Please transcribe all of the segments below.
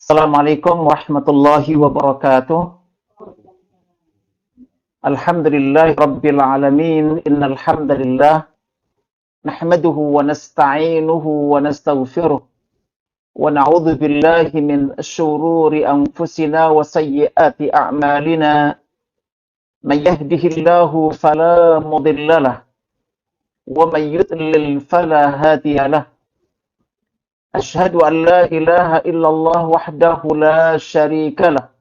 Assalamualaikum warahmatullahi wabarakatuh. Alhamdulillahi rabbil alamin. Innal hamdalillah nahmaduhu wa nasta'inuhu wa nastaghfiruh wa na'udzu billahi min shururi anfusina wa sayyiati a'malina. May yahdihillahu fala mudhillalah wa may yudlil fala hadiyalah. Asyhadu an la ilaha illallah wahdahu la syarika lah.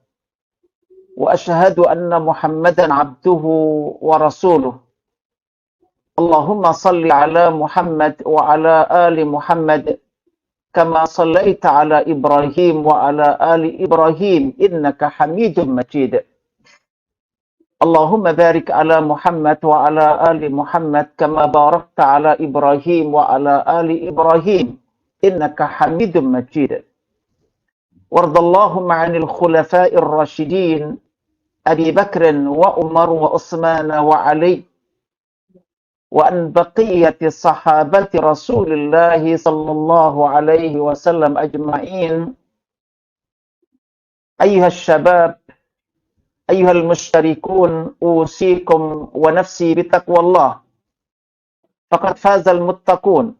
Wa asyhadu anna Muhammadan abduhu wa rasuluh. Allahumma salli ala Muhammad wa ala ali Muhammad kama sallaita ala Ibrahim wa ala ali Ibrahim innaka Hamidum Majid. Allahumma barik ala Muhammad wa ala ali Muhammad kama barakta ala Ibrahim wa ala ali Ibrahim innaka Hamidum Majid. Wardallahumma 'anil khulafa'ir rasyidin Abi Bakr wa Umar wa Utsman wa Ali wa an baqiyati sahabati Rasulillah sallallahu alaihi wasallam ajma'in. Ayyuhas syabab, ayyuhal musyrikun, usikum wa nafsi bitaqwallah. Faqad fazal muttaqun.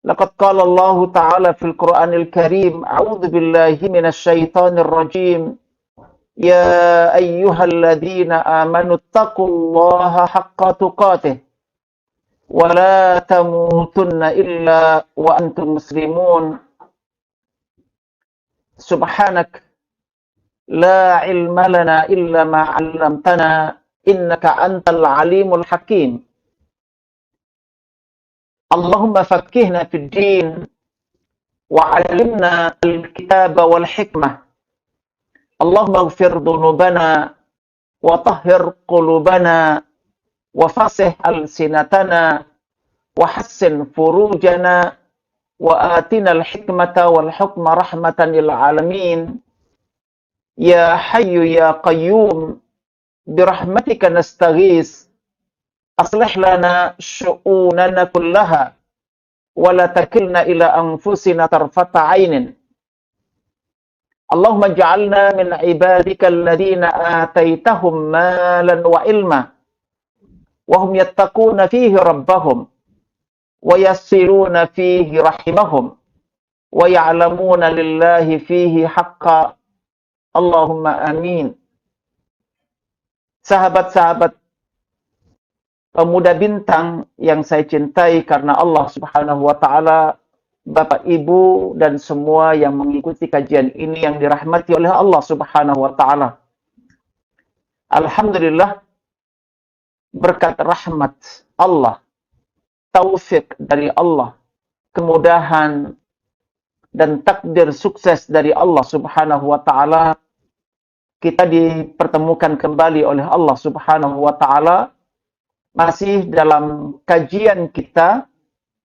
Laqad qala Allah Ta'ala fil Qur'anil Karim, a'udzu billahi minasy syaithanir rajim. Ya ayyuhalladzina amanu taqullaha haqqa tuqatih wa la tamutunna illa wa antum muslimun. Subhanak la ilma lana illa ma 'allamtana innaka antal alimul hakim. Allahumma faqqihna fid din wa 'allimna al-kitaba wal hikmah. Allahumma ighfir dhunubana wa tahhir qulubana wa fasih alsinatana wa hassin furujana wa atina al-hikmata wal hukma rahmatan lil alamin. Ya hayyu ya qayyum birahmatika nastaghis. Aslih lana syu'unana kullaha wa la takilna ila anfusina tarfata 'ainin. Allahumma ja'alna min ibadika alladhina ataitahum malan wa ilma wa hum yattaquna fihi rabbahum wa yasiluna fihi rahimahum wa ya'lamuna lillahi fihi haqqa. Allahumma amin. Sahabat-sahabat pemuda bintang yang saya cintai karena Allah Subhanahu wa taala, Bapak, Ibu, dan semua yang mengikuti kajian ini yang dirahmati oleh Allah Subhanahu wa taala. Alhamdulillah, berkat rahmat Allah, taufik dari Allah, kemudahan dan takdir sukses dari Allah Subhanahu wa taala, kita dipertemukan kembali oleh Allah Subhanahu wa taala masih dalam kajian kita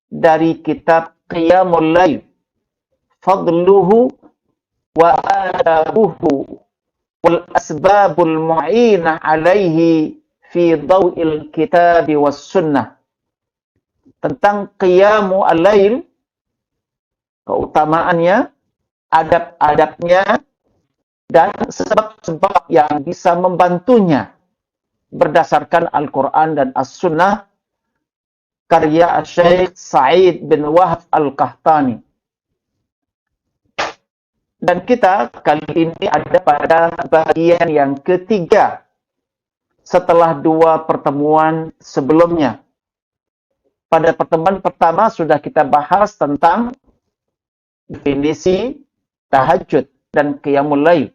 dari kitab Qiyamul Lail, Fadluhu wa adabuhu wal asbabul mu'inah alaihi fi daw'il kitab was sunnah. Tentang Qiyamul Lail, keutamaannya, adab-adabnya, dan sebab-sebab yang bisa membantunya berdasarkan Al-Quran dan As-Sunnah, karya Syekh Sa'id bin Wahab Al-Qahtani. Dan kita kali ini ada pada bagian yang ketiga setelah dua pertemuan sebelumnya. Pada pertemuan pertama sudah kita bahas tentang definisi tahajud dan qiyamul lail,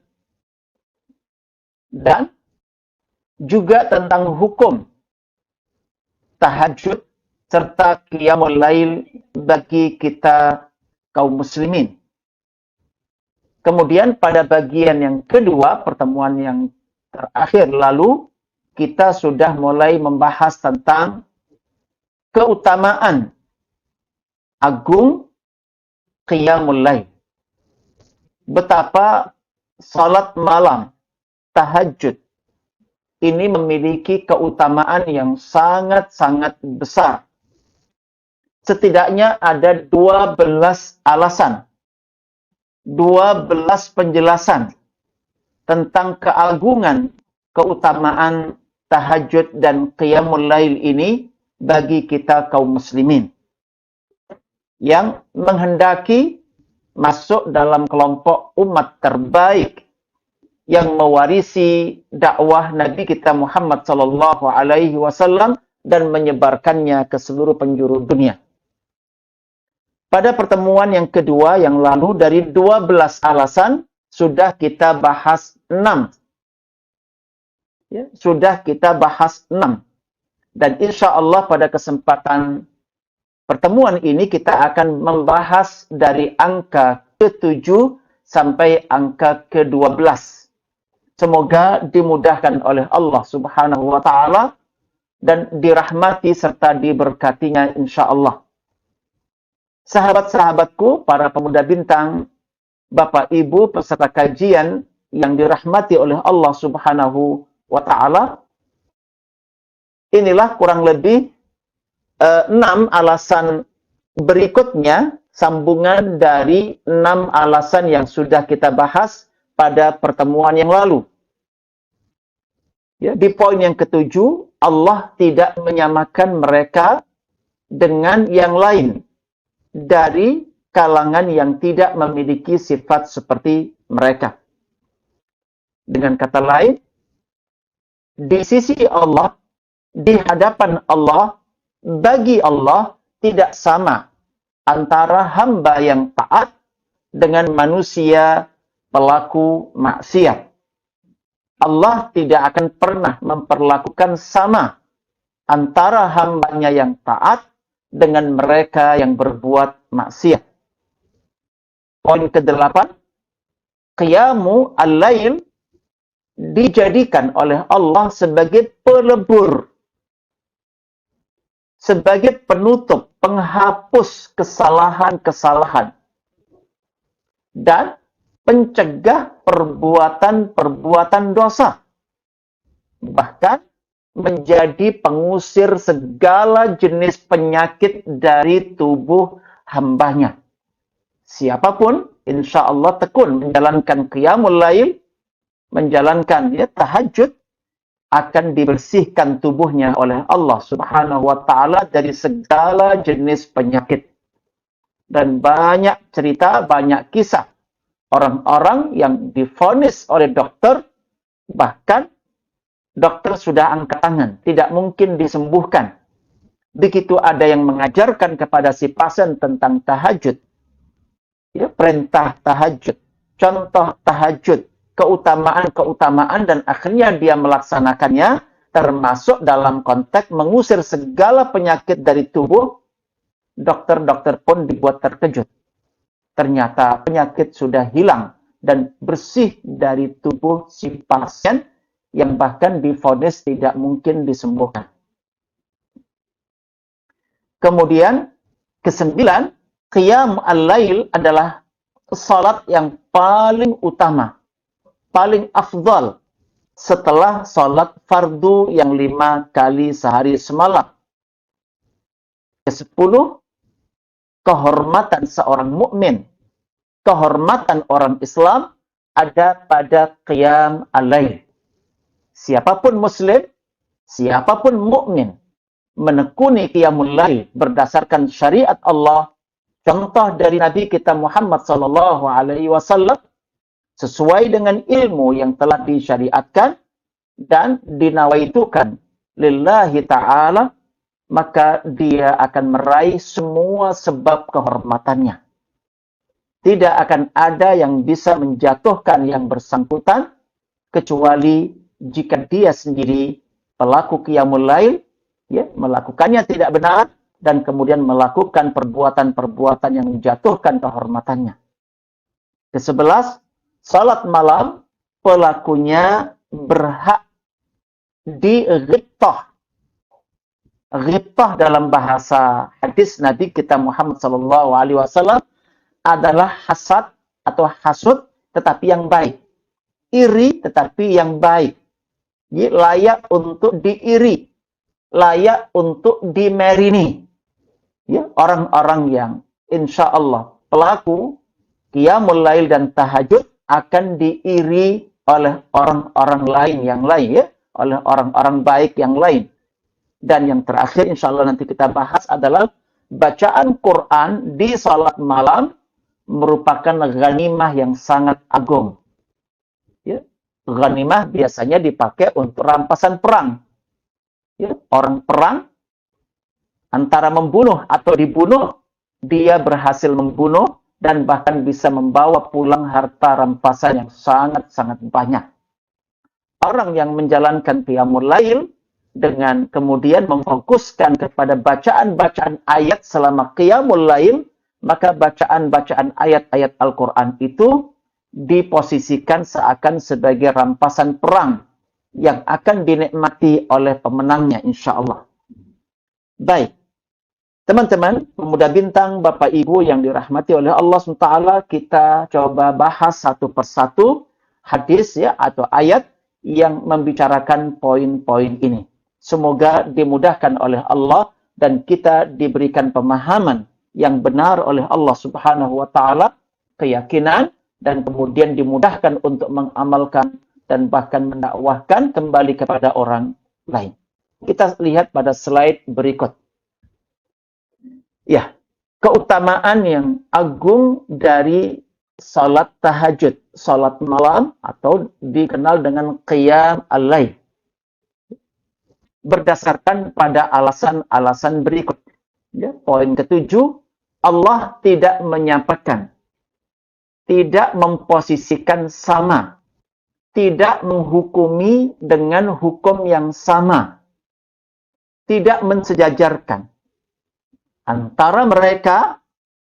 dan juga tentang hukum tahajud serta qiyamul lail bagi kita kaum muslimin. Kemudian pada bagian yang kedua, pertemuan yang terakhir lalu, kita sudah mulai membahas tentang keutamaan agung qiyamul lail. Betapa salat malam, tahajud, ini memiliki keutamaan yang sangat-sangat besar. Setidaknya ada 12 alasan 12 penjelasan tentang keagungan, keutamaan tahajud dan qiyamul lail ini bagi kita kaum muslimin yang menghendaki masuk dalam kelompok umat terbaik yang mewarisi dakwah Nabi kita Muhammad sallallahu alaihi wasallam dan menyebarkannya ke seluruh penjuru dunia. Pada pertemuan yang kedua yang lalu dari 12 alasan sudah kita bahas 6. Ya, sudah kita bahas 6. Dan insya Allah pada kesempatan pertemuan ini kita akan membahas dari angka ke-7 sampai angka ke-12. Semoga dimudahkan oleh Allah Subhanahu wa taala dan dirahmati serta diberkatinya insya Allah. Sahabat-sahabatku, para pemuda bintang, Bapak Ibu peserta kajian yang dirahmati oleh Allah Subhanahu wa taala, inilah kurang lebih 6 alasan berikutnya, sambungan dari 6 alasan yang sudah kita bahas pada pertemuan yang lalu. Ya, di poin yang ke-7, Allah tidak menyamakan mereka dengan yang lain dari kalangan yang tidak memiliki sifat seperti mereka. Dengan kata lain, di sisi Allah, di hadapan Allah, bagi Allah tidak sama antara hamba yang taat dengan manusia pelaku maksiat. Allah tidak akan pernah memperlakukan sama antara hambanya yang taat dengan mereka yang berbuat maksiat. Poin ke-8, qiyamu al-lail dijadikan oleh Allah sebagai pelebur, sebagai penutup, penghapus kesalahan-kesalahan, dan pencegah perbuatan-perbuatan dosa. Bahkan menjadi pengusir segala jenis penyakit dari tubuh hambanya. Siapapun, insya Allah tekun menjalankan qiyamul lail, menjalankan tahajud, akan dibersihkan tubuhnya oleh Allah Subhanahu wa taala dari segala jenis penyakit. Dan banyak cerita, banyak kisah orang-orang yang divonis oleh dokter, bahkan dokter sudah angkat tangan, tidak mungkin disembuhkan. Begitu ada yang mengajarkan kepada si pasien tentang tahajud, ya, perintah tahajud, contoh tahajud, keutamaan-keutamaan, dan akhirnya dia melaksanakannya, termasuk dalam konteks mengusir segala penyakit dari tubuh, dokter-dokter pun dibuat terkejut. Ternyata penyakit sudah hilang dan bersih dari tubuh si pasien yang bahkan divonis tidak mungkin disembuhkan. Kemudian, ke-9, qiyam al-lail adalah salat yang paling utama, paling afdal setelah salat fardu yang 5 kali sehari semalam. Ke-10, kehormatan seorang mukmin, kehormatan orang Islam ada pada qiyam al-lail. Siapapun muslim, siapapun mukmin menekuni qiyamul lail berdasarkan syariat Allah, contoh dari Nabi kita Muhammad sallallahu alaihi wasallam, sesuai dengan ilmu yang telah disyariatkan dan dinawaitukan lillahi ta'ala, maka dia akan meraih semua sebab kehormatannya. Tidak akan ada yang bisa menjatuhkan yang bersangkutan kecuali jika dia sendiri pelaku qiyamul lail, ya, melakukannya tidak benar dan kemudian melakukan perbuatan-perbuatan yang menjatuhkan kehormatannya. Ke-11, salat malam pelakunya berhak dighibtah. Ghibtah dalam bahasa hadis Nabi kita Muhammad sallallahu alaihi wasallam adalah hasad atau hasud tetapi yang baik. Iri tetapi yang baik. Layak untuk diiri, layak untuk dimerini. Ya, orang-orang yang insya Allah pelaku Qiyamul lail dan tahajud akan diiri oleh orang-orang lain yang lain, ya, oleh orang-orang baik yang lain. Dan yang terakhir, insya Allah nanti kita bahas adalah bacaan Quran di salat malam merupakan ghanimah yang sangat agung. Ya. Ghanimah biasanya dipakai untuk rampasan perang. Ya. Orang perang antara membunuh atau dibunuh, dia berhasil membunuh dan bahkan bisa membawa pulang harta rampasan yang sangat-sangat banyak. Orang yang menjalankan qiyamul lail dengan kemudian memfokuskan kepada bacaan-bacaan ayat selama qiyamul lail, maka bacaan-bacaan ayat-ayat Al-Quran itu diposisikan seakan sebagai rampasan perang yang akan dinikmati oleh pemenangnya, insya Allah. Baik. Teman-teman, pemuda bintang, Bapak Ibu yang dirahmati oleh Allah SWT, kita coba bahas satu persatu hadis ya atau ayat yang membicarakan poin-poin ini. Semoga dimudahkan oleh Allah dan kita diberikan pemahaman yang benar oleh Allah Subhanahu wa taala, keyakinan, dan kemudian dimudahkan untuk mengamalkan dan bahkan mendakwahkan kembali kepada orang lain. Kita lihat pada slide berikut. Ya, keutamaan yang agung dari salat tahajud, salat malam atau dikenal dengan qiyam al-lail. Berdasarkan pada alasan-alasan berikut. Ya, poin ketujuh, Allah tidak menyampaikan, tidak memposisikan sama, tidak menghukumi dengan hukum yang sama, tidak mensejajarkan antara mereka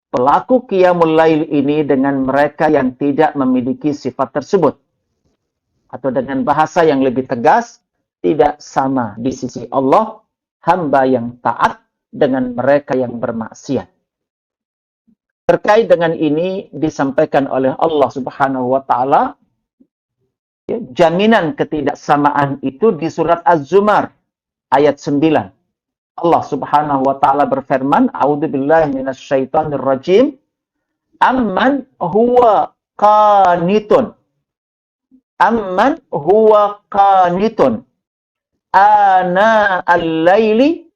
pelaku qiyamul lail ini dengan mereka yang tidak memiliki sifat tersebut. Atau dengan bahasa yang lebih tegas, tidak sama di sisi Allah hamba yang taat dengan mereka yang bermaksiat. Terkait dengan ini disampaikan oleh Allah Subhanahu wa taala, ya, jaminan ketidaksamaan itu di surat Az-Zumar ayat 9. Allah Subhanahu wa taala berfirman, "A'udzubillahi minasyaitonir rajim. Amman huwa qanitun. Amman huwa qanitun ana al-laili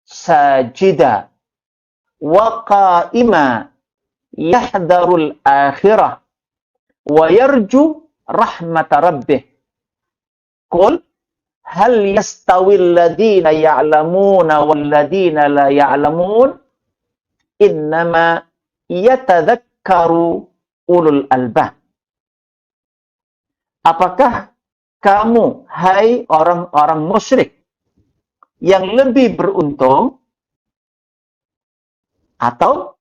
sajida wa qa'ima yahdharul akhirah wa yarju rahmata rabbih. Qul hal yastawil ladina ya'lamuna wal ladina la ya'lamun innama yatadzakkaru ulul albab." Apakah kamu, hai orang-orang musyrik, yang lebih beruntung atau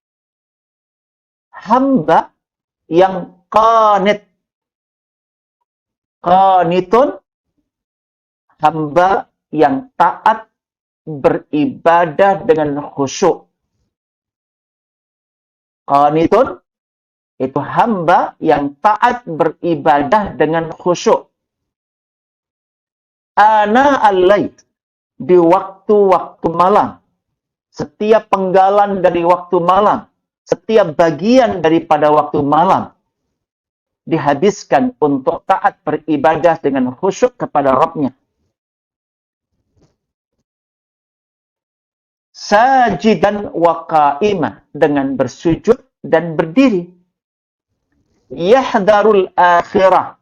hamba yang qanit? Qanitun, hamba yang taat beribadah dengan khusyuk. Qanitun itu hamba yang taat beribadah dengan khusyuk. Ana al-lail, di waktu-waktu malam. Setiap penggalan dari waktu malam, setiap bagian daripada waktu malam dihabiskan untuk taat beribadah dengan khusyuk kepada Rabb-Nya. Sajidan wa qa'imah, dengan bersujud dan berdiri. Yahdharul akhirah,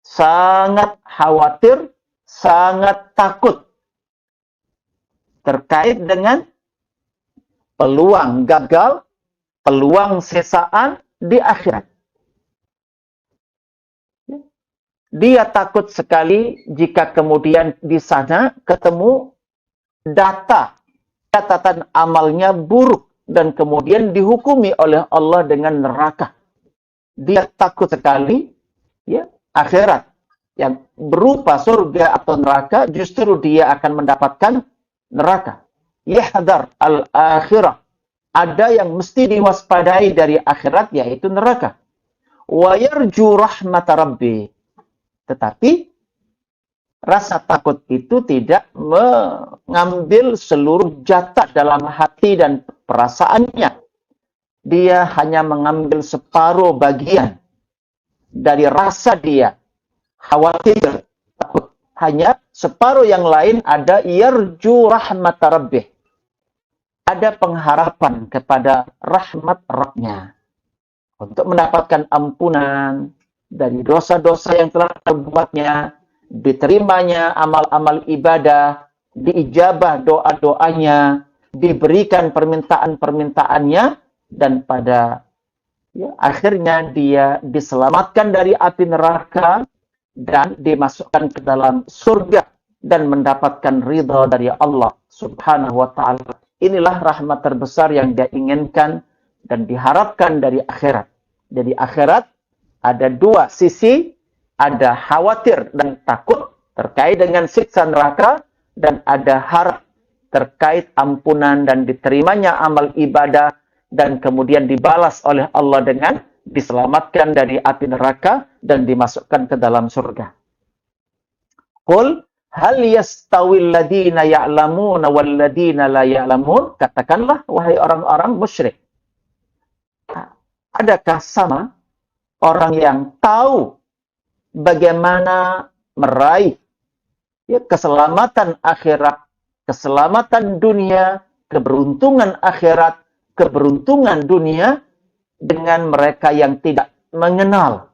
sangat khawatir, sangat takut terkait dengan peluang gagal, peluang sesaan di akhirat. Dia takut sekali jika kemudian di sana ketemu catatan amalnya buruk dan kemudian dihukumi oleh Allah dengan neraka. Dia takut sekali, ya, akhirat yang berupa surga atau neraka, justru dia akan mendapatkan neraka. Yahdar al-akhirah, ada yang mesti diwaspadai dari akhirat, yaitu neraka. Wa yarju rahmata rabbi, tetapi rasa takut itu tidak mengambil seluruh jatah dalam hati dan perasaannya. dia hanya mengambil separuh bagian dari rasa dia khawatir, takut. Hanya separuh yang lain ada yarju rahmat rabbih. Ada pengharapan kepada rahmat Rabb-nya. Untuk mendapatkan ampunan dari dosa-dosa yang telah terbuatnya, diterimanya amal-amal ibadah, diijabah doa-doanya, diberikan permintaan-permintaannya, dan pada akhirnya dia diselamatkan dari api neraka dan dimasukkan ke dalam surga dan mendapatkan ridha dari Allah Subhanahu wa ta'ala. Inilah rahmat terbesar yang dia inginkan dan diharapkan dari akhirat. Jadi akhirat ada dua sisi, ada khawatir dan takut terkait dengan siksa neraka, dan ada harap terkait ampunan dan diterimanya amal ibadah, dan kemudian dibalas oleh Allah dengan diselamatkan dari api neraka dan dimasukkan ke dalam surga. Qul hal yastawil ladina ya'lamuna wal ladina la ya'lamun? Katakanlah, wahai orang-orang musyrik, adakah sama orang yang tahu bagaimana meraih keselamatan akhirat, keselamatan dunia, keberuntungan akhirat, keberuntungan dunia, dengan mereka yang tidak mengenal,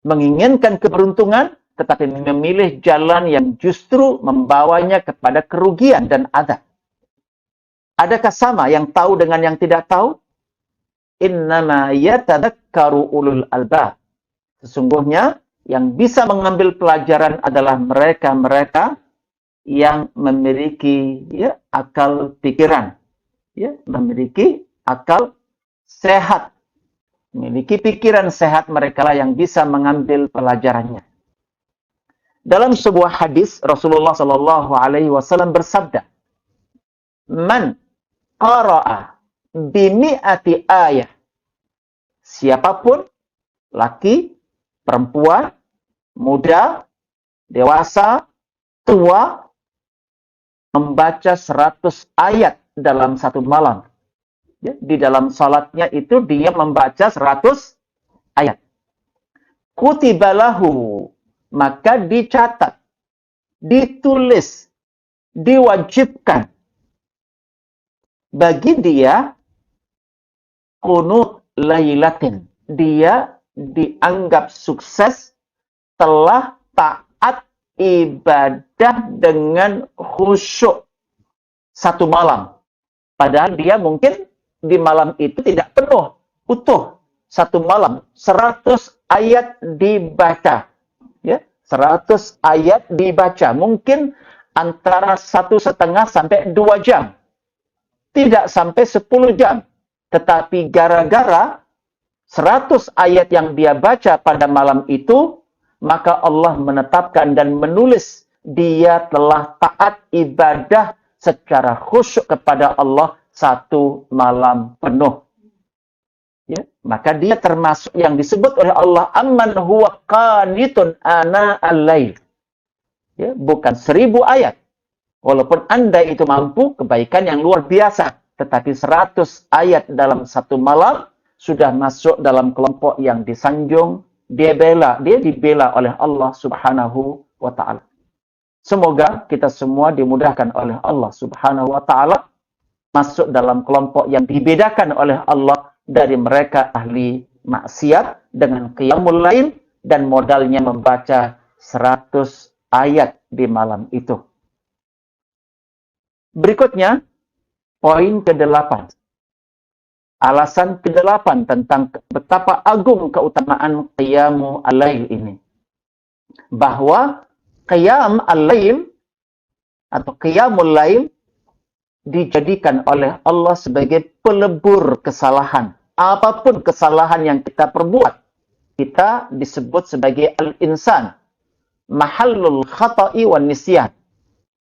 menginginkan keberuntungan, tetapi memilih jalan yang justru membawanya kepada kerugian dan adab. Adakah sama yang tahu dengan yang tidak tahu? Innama yatadakkaru ulul albab. Sesungguhnya yang bisa mengambil pelajaran adalah mereka-mereka yang memiliki akal pikiran, memiliki akal sehat, memiliki pikiran sehat, mereka lah yang bisa mengambil pelajarannya. Dalam sebuah hadis Rasulullah Shallallahu Alaihi Wasallam bersabda, "Man qara'a bimi'ati ayah." Siapapun, laki, perempuan, muda, dewasa, tua, membaca 100 ayat dalam satu malam. Di dalam salatnya itu dia membaca 100 ayat. Kutibalahu, maka dicatat, ditulis, diwajibkan bagi dia qunut lailatin. Dia dianggap sukses telah taat ibadah dengan khusyuk satu malam. Padahal dia mungkin di malam itu tidak penuh, utuh satu malam, 100 ayat dibaca. 100 ayat dibaca, mungkin antara 1,5 sampai 2 jam. Tidak sampai 10 jam. Tetapi gara-gara 100 ayat yang dia baca pada malam itu, maka Allah menetapkan dan menulis dia telah taat ibadah secara khusyuk kepada Allah satu malam penuh. Maka dia termasuk yang disebut oleh Allah amman huwa qanitun ana al-lail. Bukan 1000 ayat. Walaupun Anda itu mampu kebaikan yang luar biasa, tetapi 100 ayat dalam satu malam sudah masuk dalam kelompok yang disanjung, dia dibela oleh Allah Subhanahu wa ta'ala. Semoga kita semua dimudahkan oleh Allah Subhanahu wa ta'ala masuk dalam kelompok yang dibedakan oleh Allah dari mereka ahli maksiat dengan qiyamul lail dan modalnya membaca 100 ayat di malam itu. Berikutnya, poin ke-8. Alasan ke-8 tentang betapa agung keutamaan qiyamul lail ini. Bahwa qiyam al-lail atau qiyamul lail dijadikan oleh Allah sebagai pelebur kesalahan. Apapun kesalahan yang kita perbuat, kita disebut sebagai al-insan. Mahallul khata'i wan nisyan.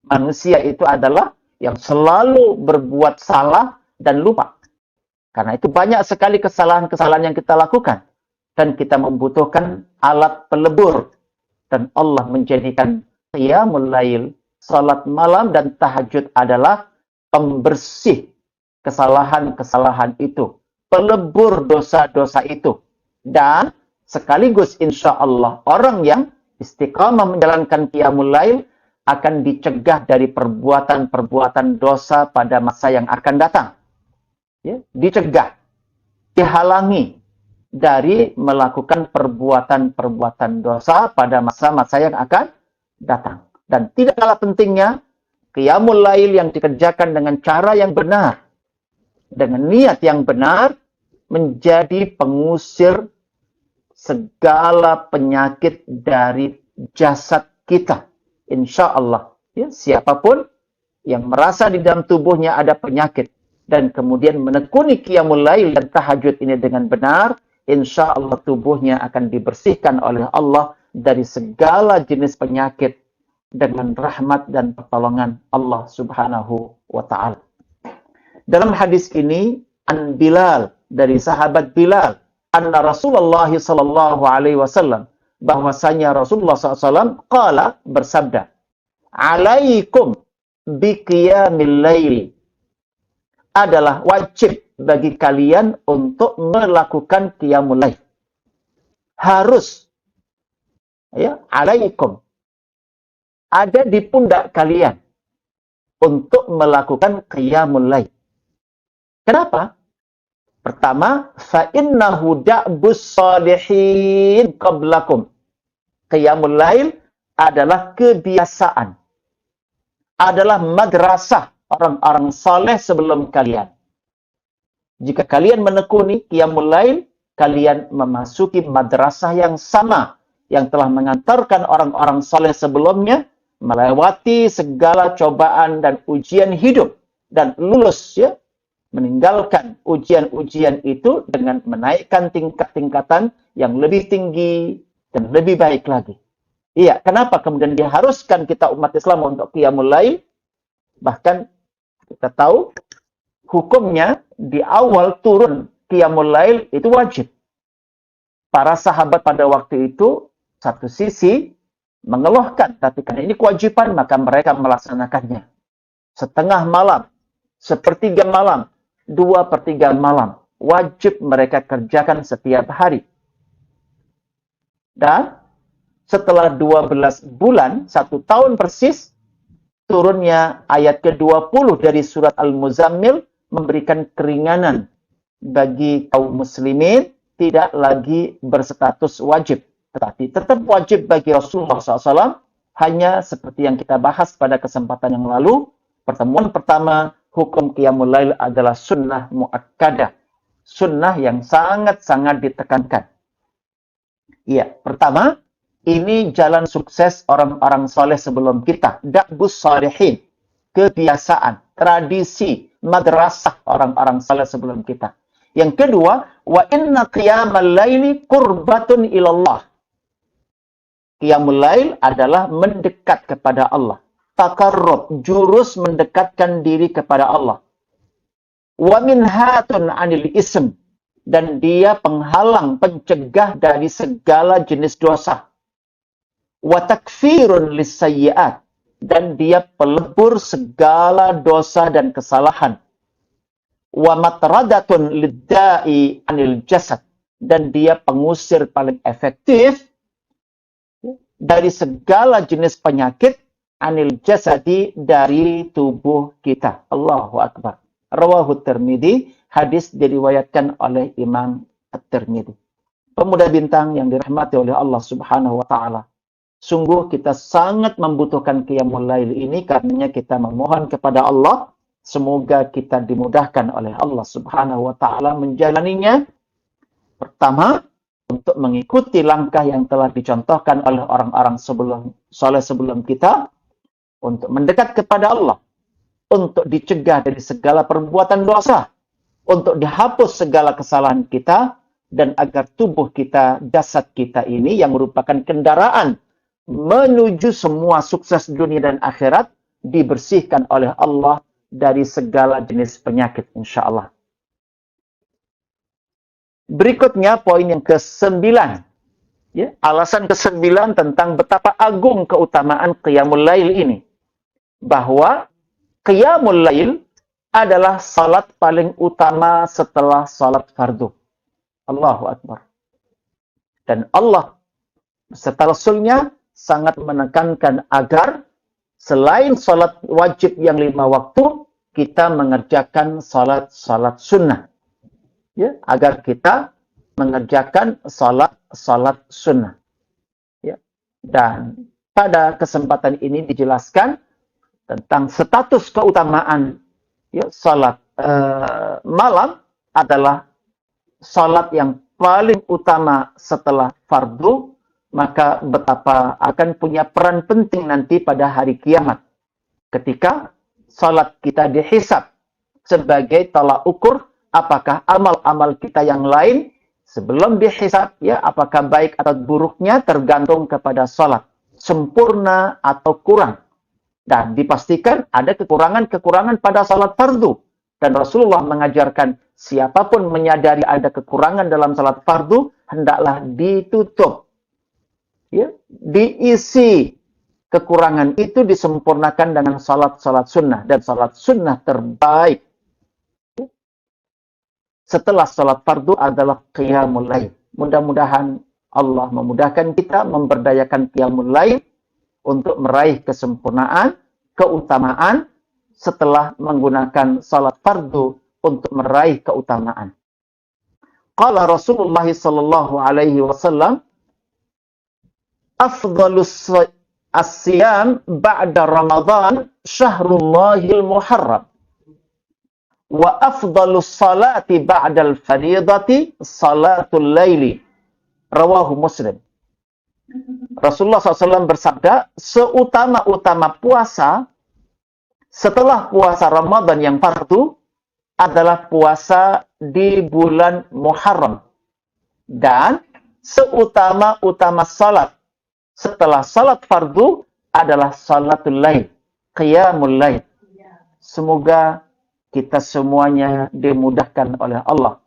Manusia itu adalah yang selalu berbuat salah dan lupa. Karena itu banyak sekali kesalahan-kesalahan yang kita lakukan. Dan kita membutuhkan alat pelebur. Dan Allah menjadikan qiyamul lail, salat malam dan tahajud adalah pembersih kesalahan-kesalahan itu. pelebur dosa-dosa itu. Dan sekaligus insya Allah orang yang istiqamah menjalankan qiyamul lail akan dicegah dari perbuatan-perbuatan dosa pada masa yang akan datang. Ya, dicegah, dihalangi dari melakukan perbuatan-perbuatan dosa pada masa-masa yang akan datang. Dan tidak kalah pentingnya, qiyamul lail yang dikerjakan dengan cara yang benar, dengan niat yang benar, menjadi pengusir segala penyakit dari jasad kita. Insya Allah. Ya, siapapun yang merasa di dalam tubuhnya ada penyakit dan kemudian menekuni qiyamul lail dan tahajud ini dengan benar, insya Allah tubuhnya akan dibersihkan oleh Allah dari segala jenis penyakit dengan rahmat dan pertolongan Allah Subhanahu wa Ta'ala. Dalam hadis ini, an Bilal, dari sahabat Bilal, anna Rasulullah sallallahu alaihi wasallam, bahwasanya Rasulullah SAW qala, bersabda, alaikum biqiyamil lail, adalah wajib bagi kalian untuk melakukan qiyamul lail. Harus, ya, alaikum, ada di pundak kalian untuk melakukan qiyamul lail. Kenapa? Pertama, fa innahu da'bus salihin qablakum. Qiyamul lail adalah kebiasaan, adalah madrasah orang-orang saleh sebelum kalian. Jika kalian menekuni qiyamul lail, kalian memasuki madrasah yang sama yang telah mengantarkan orang-orang saleh sebelumnya melewati segala cobaan dan ujian hidup dan lulus, ya, meninggalkan ujian-ujian itu dengan menaikkan tingkat-tingkatan yang lebih tinggi dan lebih baik lagi. Iya, kenapa kemudian diharuskan kita umat Islam untuk qiyamul lail? Bahkan kita tahu hukumnya di awal turun qiyamul lail itu wajib. Para sahabat pada waktu itu satu sisi mengeluhkan, tapi karena ini kewajiban maka mereka melaksanakannya. Setengah malam, sepertiga malam, 2/3 malam, wajib mereka kerjakan setiap hari. Dan setelah 12 bulan, 1 tahun persis, turunnya ayat ke-20 dari surat Al-Muzammil memberikan keringanan bagi kaum muslimin, tidak lagi berstatus wajib. Tetapi tetap wajib bagi Rasulullah SAW, hanya seperti yang kita bahas pada kesempatan yang lalu, pertemuan pertama, hukum qiyamul lail adalah sunnah muakkadah. Sunnah yang sangat-sangat ditekankan. Iya, pertama, ini jalan sukses orang-orang soleh sebelum kita. Da'bus salihin, kebiasaan, tradisi, madrasah orang-orang soleh sebelum kita. Yang kedua, wa inna qiyamal laili qurbatun ilallah. Qiyamul lail adalah mendekat kepada Allah. Taqarrub, jurus mendekatkan diri kepada Allah. Wa minhatun 'anil ism, dan dia penghalang, pencegah dari segala jenis dosa. Wa takfirun lisayyi'at, dan dia pelebur segala dosa dan kesalahan. Wa matradatun lidda'i 'anil jasad, dan dia pengusir paling efektif dari segala jenis penyakit, anil jasadi, dari tubuh kita. Allahu Akbar. Rawahu Tirmidzi, hadis diriwayatkan oleh Imam At-Tirmidzi. Pemuda bintang yang dirahmati oleh Allah Subhanahu wa Ta'ala. Sungguh kita sangat membutuhkan qiyamul lail ini, karenanya kita memohon kepada Allah semoga kita dimudahkan oleh Allah Subhanahu wa Ta'ala menjalaninya. Pertama, untuk mengikuti langkah yang telah dicontohkan oleh orang-orang soleh sebelum kita, untuk mendekat kepada Allah, untuk dicegah dari segala perbuatan dosa, untuk dihapus segala kesalahan kita, dan agar tubuh kita, jasad kita ini yang merupakan kendaraan menuju semua sukses dunia dan akhirat, dibersihkan oleh Allah dari segala jenis penyakit, insya Allah. Berikutnya poin yang ke-9. Ya, alasan ke-9 tentang betapa agung keutamaan qiyamul lail ini. Bahwa qiyamul lail adalah salat paling utama setelah salat fardu. Allahu Akbar. Dan Allah serta Rasulnya sangat menekankan agar selain salat wajib yang 5 waktu, kita mengerjakan salat sunnah. Ya, agar kita mengerjakan salat sunnah. Ya. Dan pada kesempatan ini dijelaskan tentang status keutamaan ya, salat malam adalah salat yang paling utama setelah fardu, maka betapa akan punya peran penting nanti pada hari kiamat ketika salat kita dihisab sebagai tolak ukur apakah amal-amal kita yang lain sebelum dihisab ya apakah baik atau buruknya tergantung kepada salat, sempurna atau kurang. Dan dipastikan ada kekurangan-kekurangan pada salat fardu. Dan Rasulullah mengajarkan siapapun menyadari ada kekurangan dalam salat fardu, hendaklah ditutup. Ya, diisi kekurangan itu disempurnakan dengan salat-salat sunnah. Dan salat sunnah terbaik setelah salat fardu adalah qiyamul lail. Mudah-mudahan Allah memudahkan kita memberdayakan qiyamul lail untuk meraih kesempurnaan, keutamaan setelah menggunakan salat fardu untuk meraih keutamaan. Qala Rasulullah sallallahu alaihi wasallam, afdhalus as-siyam ba'da Ramadan syahrullahil muharram. Wa afdhalus salati ba'dal fardhati salatul laili. Rawahu Muslim. Rasulullah SAW bersabda, seutama-utama puasa setelah puasa Ramadan yang fardu adalah puasa di bulan Muharram. Dan seutama-utama salat setelah salat fardu adalah salatul lail, qiyamul lail. Semoga kita semuanya dimudahkan oleh Allah.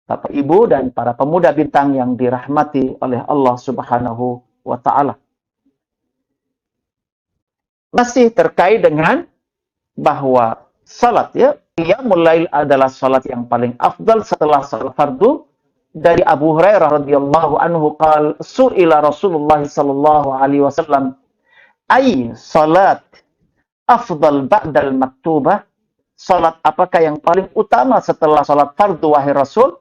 Bapak, Ibu, dan para pemuda bintang yang dirahmati oleh Allah Subhanahu wa Ta'ala. Masih terkait dengan bahwa salat ya, qiyamul lail adalah salat yang paling afdal setelah salat fardu. Dari Abu Hurairah radhiyallahu anhu qala su'ila Rasulullah sallallahu alaihi wasallam ay salat afdal ba'dal maktubah? Salat apakah yang paling utama setelah salat fardu wahai Rasul?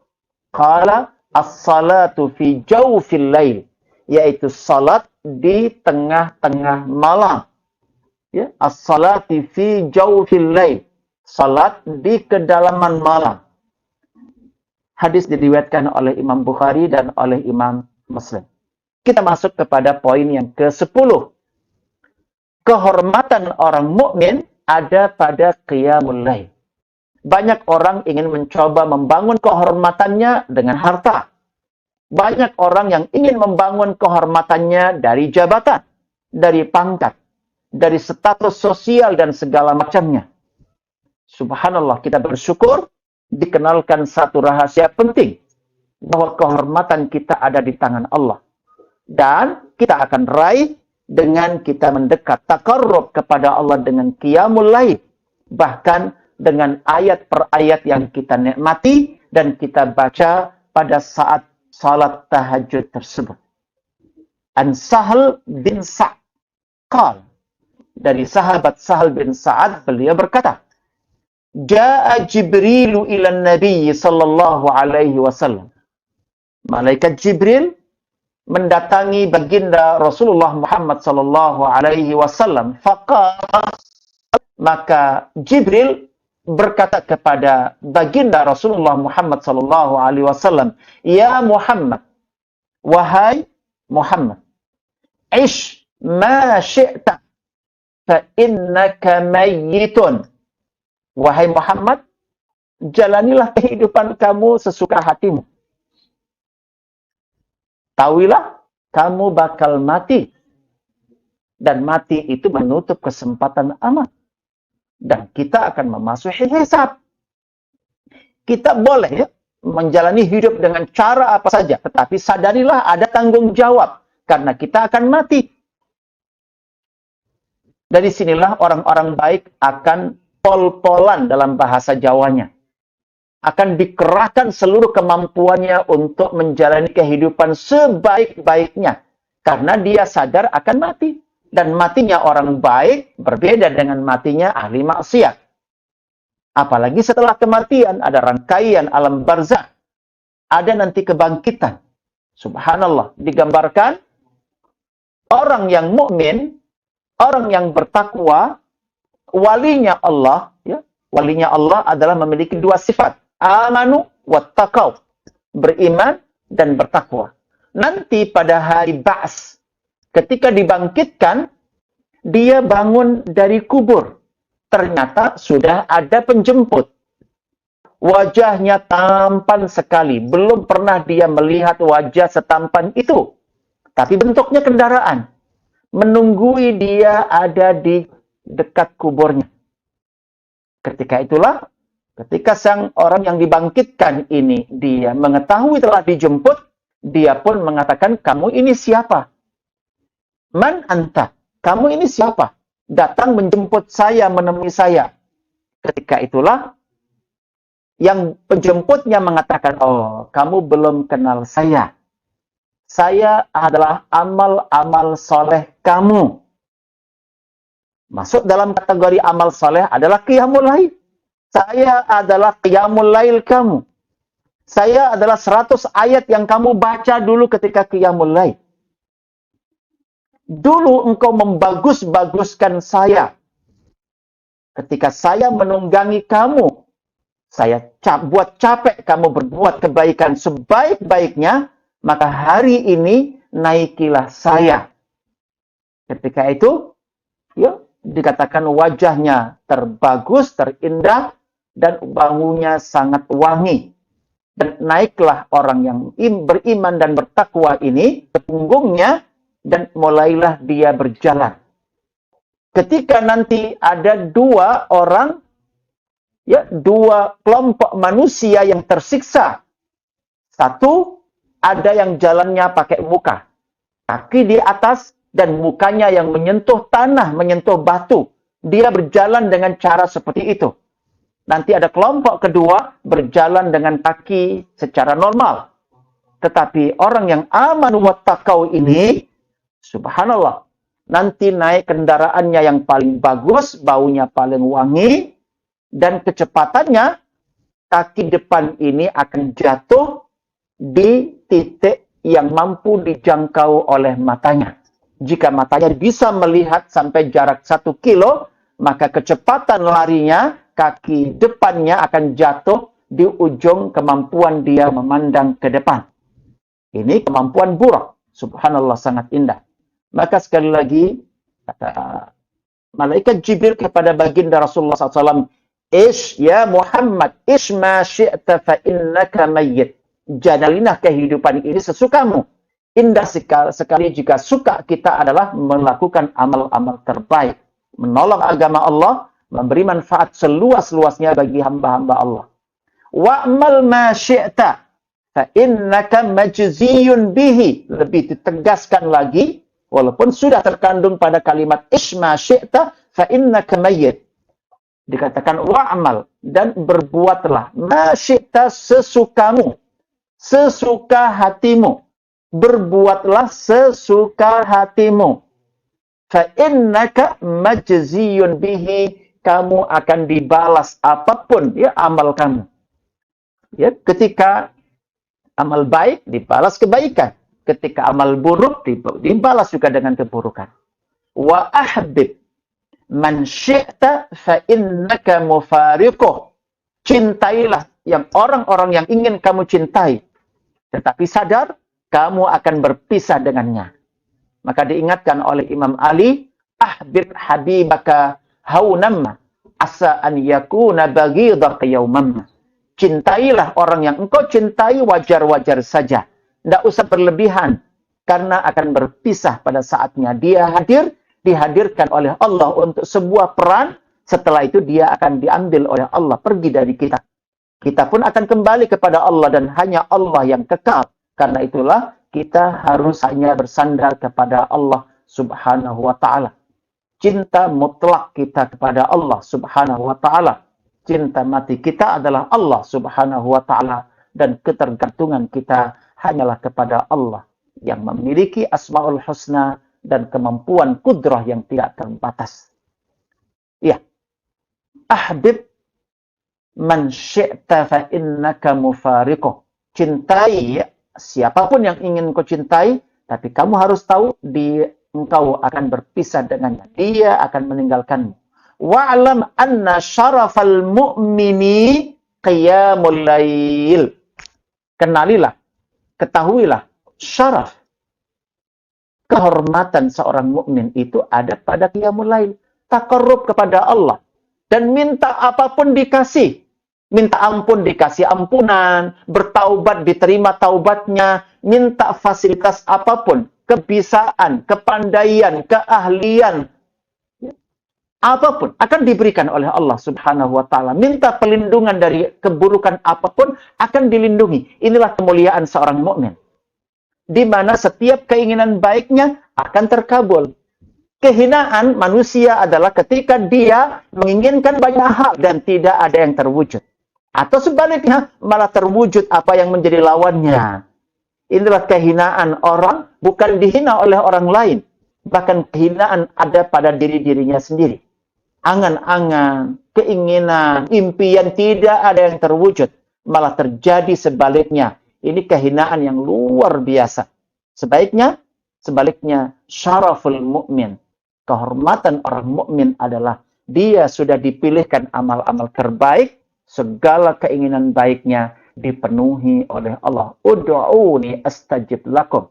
Qala as-salatu fi jawfil lail, yaitu salat di tengah-tengah malam. Ya, as-salati fi jawfil lail, salat di kedalaman malam. Hadis diriwayatkan oleh Imam Bukhari dan oleh Imam Muslim. Kita masuk kepada poin yang ke-10. Kehormatan orang mukmin ada pada qiyamul lail. Banyak orang ingin mencoba membangun kehormatannya dengan harta. Banyak orang yang ingin membangun kehormatannya dari jabatan, dari pangkat, dari status sosial dan segala macamnya. Subhanallah, kita bersyukur dikenalkan satu rahasia penting, bahwa kehormatan kita ada di tangan Allah. Dan kita akan raih dengan kita mendekat taqarrub kepada Allah dengan qiyamul lail. Bahkan dengan ayat per ayat yang kita nikmati dan kita baca pada saat salat tahajud tersebut. An Sahal bin Sa'ad qala, dari sahabat Sahal bin Sa'ad, beliau berkata, Ja'a Jibrilu ila Nabi sallallahu alaihi wasallam. Malaikat Jibril mendatangi baginda Rasulullah Muhammad sallallahu alaihi wasallam. Faqala, maka Jibril berkata kepada baginda Rasulullah Muhammad sallallahu alaihi wasallam, "Ya Muhammad, wahai Muhammad, ish ma syi'ta fa innaka mayyitun." Wahai Muhammad, jalanilah kehidupan kamu sesuka hatimu. Tahuilah, kamu bakal mati. Dan mati itu menutup kesempatan amal. Dan kita akan memasuki hisab. Kita boleh ya, menjalani hidup dengan cara apa saja. Tetapi sadarilah ada tanggung jawab. Karena kita akan mati. Dari sinilah orang-orang baik akan pol-polan dalam bahasa Jawanya. Akan dikerahkan seluruh kemampuannya untuk menjalani kehidupan sebaik-baiknya. Karena dia sadar akan mati. Dan matinya orang baik berbeda dengan matinya ahli maksiat. Apalagi setelah kematian ada rangkaian alam barzakh. Ada nanti kebangkitan. Subhanallah, digambarkan orang yang mukmin, orang yang bertakwa, walinya Allah, ya, walinya Allah adalah memiliki dua sifat, amanu wattaqau, beriman dan bertakwa. Nanti pada hari Ba's, ketika dibangkitkan, dia bangun dari kubur. Ternyata sudah ada penjemput. Wajahnya tampan sekali. Belum pernah dia melihat wajah setampan itu. Tapi bentuknya kendaraan. Menunggui dia ada di dekat kuburnya. Ketika itulah, ketika sang orang yang dibangkitkan ini, dia mengetahui telah dijemput, dia pun mengatakan, kamu ini siapa? Man anta? Kamu ini siapa? Datang menjemput saya, menemui saya. Ketika itulah, yang penjemputnya mengatakan, oh, kamu belum kenal saya. Saya adalah amal-amal soleh kamu. Masuk dalam kategori amal soleh adalah qiyamul lail. Saya adalah qiyamul lail kamu. Saya adalah 100 ayat yang kamu baca dulu ketika qiyamul lail. Dulu engkau membagus-baguskan saya. Ketika saya menunggangi kamu, saya buat capek kamu berbuat kebaikan sebaik-baiknya, maka hari ini naikilah saya. Ketika itu, ya, dikatakan wajahnya terbagus, terindah, dan baunya sangat wangi. Dan naiklah orang yang beriman dan bertakwa ini ke punggungnya, dan mulailah dia berjalan. Ketika nanti ada dua orang, ya, dua kelompok manusia yang tersiksa. Satu, ada yang jalannya pakai muka. Kaki di atas dan mukanya yang menyentuh tanah, menyentuh batu. Dia berjalan dengan cara seperti itu. Nanti ada kelompok kedua berjalan dengan kaki secara normal. Tetapi orang yang amanu wattaqau ini, subhanallah, nanti naik kendaraannya yang paling bagus, baunya paling wangi, dan kecepatannya, kaki depan ini akan jatuh di titik yang mampu dijangkau oleh matanya. Jika matanya bisa melihat sampai jarak 1 kilo, maka kecepatan larinya, kaki depannya akan jatuh di ujung kemampuan dia memandang ke depan. Ini kemampuan burak. Subhanallah, sangat indah. Maka sekali lagi, kata malaikat Jibril kepada baginda Rasulullah SAW, Ish ya Muhammad, ish ma syi'ta fa innaka mayyit. Jalalinlah kehidupan ini sesukamu. Indah sekali jika suka kita adalah melakukan amal-amal terbaik. Menolong agama Allah, memberi manfaat seluas-luasnya bagi hamba-hamba Allah. Wa'mal ma syi'ta fa innaka majziyun bihi. Lebih ditegaskan lagi, walaupun sudah terkandung pada kalimat ish ma syi'ta fa innaka mayyit. Dikatakan wa'amal, dan berbuatlah masyita sesukamu, sesuka hatimu. Berbuatlah sesuka hatimu. Fa'innaka majziyun bihi, kamu akan dibalas apapun ya amal kamu. Ya, ketika amal baik dibalas kebaikan, ketika amal buruk dibalas juga dengan keburukan. Wa ahbib man syi'ta fa innaka mufariquh. Cintailah yang orang-orang yang ingin kamu cintai, tetapi sadar kamu akan berpisah dengannya. Maka diingatkan oleh Imam Ali, ahbib habibaka haunamma asa an yakuna baghidaka yaumamma. Cintailah orang yang engkau cintai wajar-wajar saja. Tidak usah berlebihan, karena akan berpisah pada saatnya. Dia dihadirkan oleh Allah untuk sebuah peran, setelah itu dia akan diambil oleh Allah, pergi dari kita. Kita pun akan kembali kepada Allah dan hanya Allah yang kekal. Karena itulah kita harus hanya bersandar kepada Allah Subhanahu wa ta'ala. cinta mutlak kita kepada Allah Subhanahu wa taala. Cinta mati kita adalah Allah Subhanahu wa taala dan ketergantungan kita hanyalah kepada Allah yang memiliki Asmaul Husna dan kemampuan kudrah yang tidak terbatas. Ya. Ahbib man syi'ta fa innaka mufariquh. Cintai siapapun yang ingin kau cintai, tapi kamu harus tahu engkau akan berpisah dengannya. Dia akan meninggalkanmu. Wa'lam anna syarafal mu'mini qiyamul lail. Kenalilah, ketahuilah, syaraf, kehormatan seorang mukmin itu ada pada qiyamul lail. Taqarrub kepada Allah. Dan minta apapun dikasih. Minta ampun dikasih ampunan. Bertaubat diterima taubatnya. Minta fasilitas apapun. Kebisaan, kepandaian, keahlian. Apapun akan diberikan oleh Allah Subhanahu wa taala. Minta perlindungan dari keburukan apapun akan dilindungi. Inilah kemuliaan seorang mukmin. Di mana setiap keinginan baiknya akan terkabul. Kehinaan manusia adalah ketika dia menginginkan banyak hal dan tidak ada yang terwujud. Atau sebaliknya, malah terwujud apa yang menjadi lawannya. Inilah kehinaan orang, bukan dihina oleh orang lain. Bahkan kehinaan ada pada diri-dirinya sendiri. Angan-angan, keinginan, impian tidak ada yang terwujud. Malah terjadi sebaliknya. Ini kehinaan yang luar biasa. Sebaliknya, syaraful mu'min. Kehormatan orang mukmin adalah dia sudah dipilihkan amal-amal terbaik, segala keinginan baiknya dipenuhi oleh Allah. Ud'uuni astajib lakum.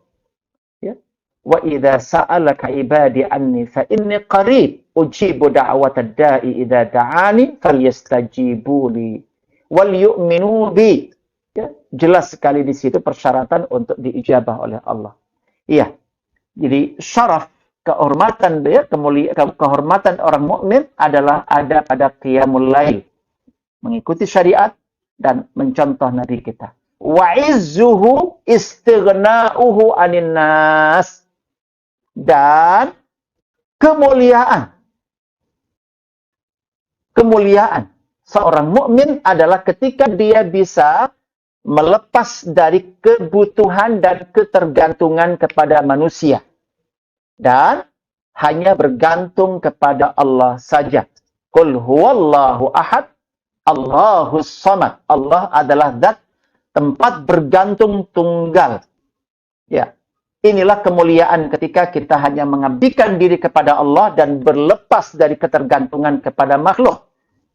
Ya. Wa idza sa'alaka ibadi anni fa inni qarib ujibu da'watad da'i idza da'ani falyastajibu li wal yu'minu bi. Ya. Jelas sekali di situ persyaratan untuk diijabah oleh Allah. Iya. Jadi syaraf kehormatan kehormatan orang mukmin adalah ada pada qiyamul lail, mengikuti syariat dan mencontoh Nabi kita. Wa izzuhu istighna'uhu 'anil nas. Dan kemuliaan seorang mukmin adalah ketika dia bisa melepas dari kebutuhan dan ketergantungan kepada manusia. Dan hanya bergantung kepada Allah saja. Qul huwallahu ahad, Allahus samad. Allah adalah zat tempat bergantung tunggal. Ya. Inilah kemuliaan ketika kita hanya mengabdikan diri kepada Allah dan berlepas dari ketergantungan kepada makhluk.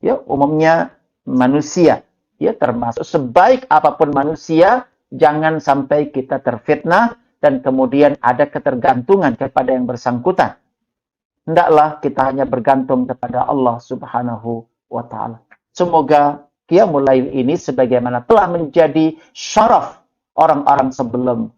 Ya, umumnya manusia. Ya, termasuk sebaik apapun manusia, jangan sampai kita terfitnah dan kemudian ada ketergantungan kepada yang bersangkutan. Hendaklah kita hanya bergantung kepada Allah Subhanahu wa ta'ala. Semoga qiyamul lail ini sebagaimana telah menjadi syaraf orang-orang sebelum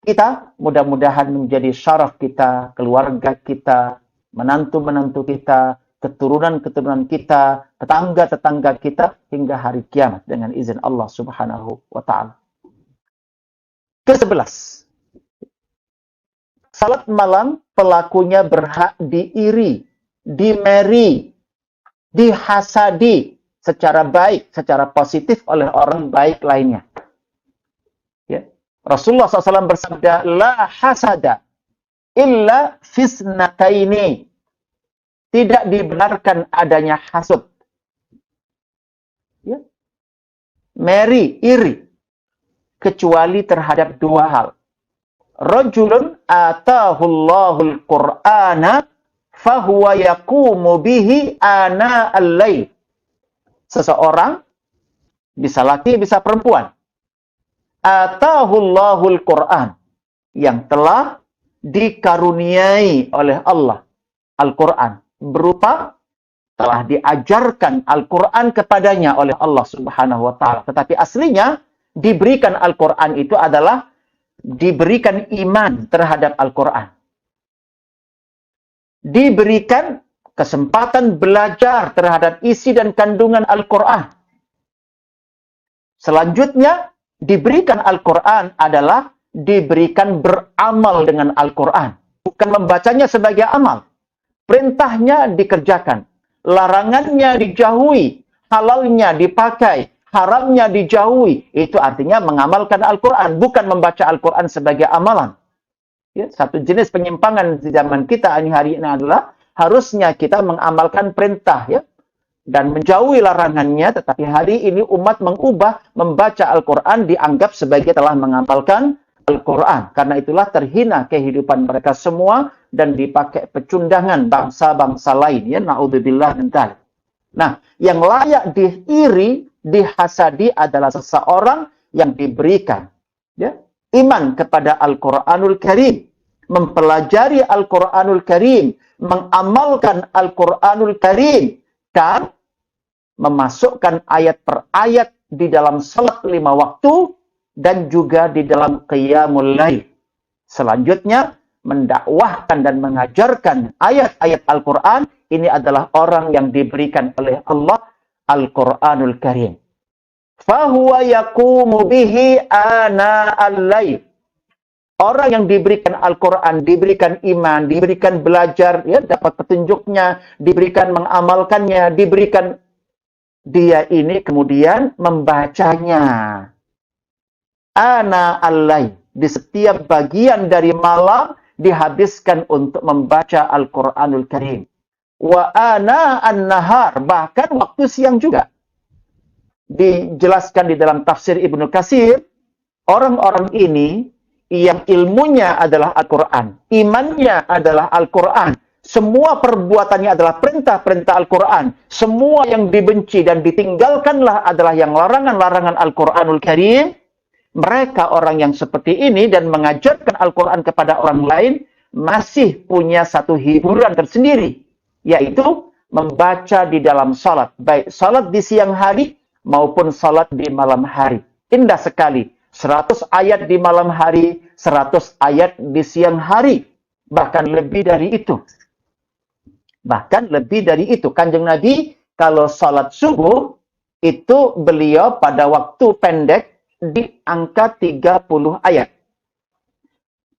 kita, mudah-mudahan menjadi syaraf kita, keluarga kita, menantu-menantu kita, keturunan-keturunan kita, tetangga-tetangga kita, hingga hari kiamat dengan izin Allah Subhanahu wa ta'ala. Ke-11. Salat malam pelakunya berhak diiri, dimeri, dihasadi secara baik, secara positif oleh orang baik lainnya. Ya. Rasulullah SAW bersabda, la hasada illa fisnataini. Tidak dibenarkan adanya hasud. Ya. Meri, iri. Kecuali terhadap dua hal. Rajulun atahullahul Qur'ana fahuwa yaqumu bihi ana al-lail. Seseorang, bisa laki, bisa perempuan. Atahullahul Qur'an. Yang telah dikaruniai oleh Allah. Al-Quran. Berupa telah diajarkan Al-Quran kepadanya oleh Allah Subhanahu wa ta'ala. Tetapi aslinya, diberikan Al-Quran itu adalah diberikan iman terhadap Al-Quran. Diberikan kesempatan belajar terhadap isi dan kandungan Al-Quran. Selanjutnya, diberikan Al-Quran adalah diberikan beramal dengan Al-Quran. Bukan membacanya sebagai amal. Perintahnya dikerjakan, larangannya dijauhi, halalnya dipakai, haramnya dijauhi. Itu artinya mengamalkan Al-Quran, bukan membaca Al-Quran sebagai amalan. Ya, satu jenis penyimpangan di zaman kita hari ini adalah harusnya kita mengamalkan perintah, ya, dan menjauhi larangannya, tetapi hari ini umat mengubah membaca Al-Quran dianggap sebagai telah mengamalkan Al-Quran. Karena itulah terhina kehidupan mereka semua dan dipakai pecundangan bangsa-bangsa lain. Ya, na'udzubillah min dzalik. Nah, yang layak diiri, dihasadi adalah seseorang yang diberikan, ya, iman kepada Al-Quranul Karim, mempelajari Al-Quranul Karim, mengamalkan Al-Quranul Karim, dan memasukkan ayat per ayat di dalam salat 5 waktu dan juga di dalam qiyamul lail. Selanjutnya, mendakwahkan dan mengajarkan ayat-ayat Al-Quran. Ini adalah orang yang diberikan oleh Allah Al-Quranul Karim. Fahuwa yaqumu bihi ana al-lail. Orang yang diberikan Al-Quran, diberikan iman, diberikan belajar, ya, dapat petunjuknya, diberikan mengamalkannya, diberikan, dia ini kemudian membacanya. Ana al-lail. Di setiap bagian dari malam dihabiskan untuk membaca Al-Quranul Karim. Wa ana an-nahar. Bahkan waktu siang juga. Dijelaskan di dalam tafsir Ibnu Katsir, orang-orang ini yang ilmunya adalah Al-Quran, imannya adalah Al-Quran, semua perbuatannya adalah perintah-perintah Al-Quran, semua yang dibenci dan ditinggalkanlah adalah yang larangan-larangan Al-Quranul Karim. Mereka orang yang seperti ini dan mengajarkan Al-Quran kepada orang lain masih punya satu hiburan tersendiri, yaitu membaca di dalam salat, baik salat di siang hari maupun salat di malam hari. Indah sekali. 100 ayat di malam hari, 100 ayat di siang hari. Bahkan lebih dari itu. Bahkan lebih dari itu. Kanjeng Nabi, kalau salat subuh, itu beliau pada waktu pendek di angka 30 ayat.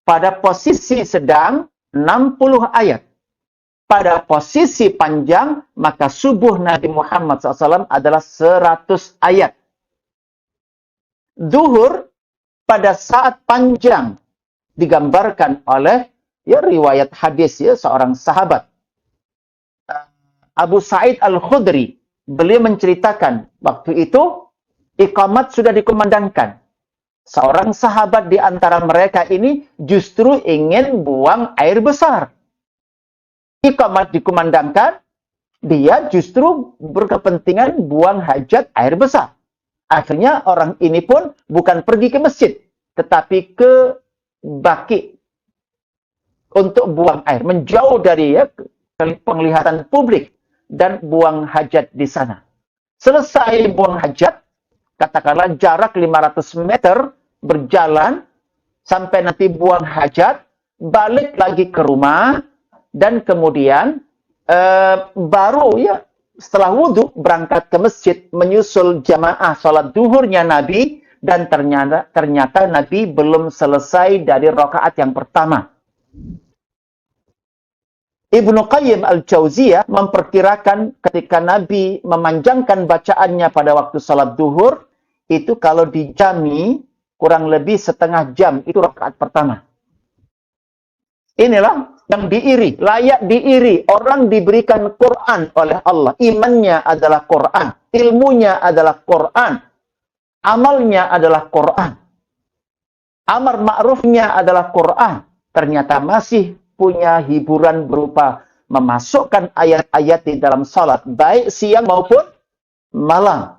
Pada posisi sedang, 60 ayat. Pada posisi panjang, maka subuh Nabi Muhammad SAW adalah 100 ayat. Zuhur pada saat panjang digambarkan oleh, ya, riwayat hadis, ya, seorang sahabat, Abu Sa'id Al-Khudri. Beliau menceritakan waktu itu iqamat sudah dikumandangkan. Seorang sahabat di antara mereka ini justru ingin buang air besar. Iqamat dikumandangkan, dia justru berkepentingan buang hajat air besar. Akhirnya orang ini pun bukan pergi ke masjid, tetapi ke baki untuk buang air, menjauh dari, ya, penglihatan publik dan buang hajat di sana. Selesai buang hajat, katakanlah jarak 500 meter berjalan sampai nanti buang hajat, balik lagi ke rumah, dan kemudian baru, ya, setelah wudhu berangkat ke masjid menyusul jamaah sholat duhurnya Nabi, dan ternyata Nabi belum selesai dari rakaat yang pertama. Ibnu Qayyim Al-Jauziyah memperkirakan ketika Nabi memanjangkan bacaannya pada waktu sholat duhur, itu kalau dijami kurang lebih setengah jam, itu rakaat pertama. Inilah yang diiri, layak diiri. Orang diberikan Quran oleh Allah. Imannya adalah Quran. Ilmunya adalah Quran. Amalnya adalah Quran. Amar ma'rufnya adalah Quran. Ternyata masih punya hiburan berupa memasukkan ayat-ayat di dalam salat, baik siang maupun malam.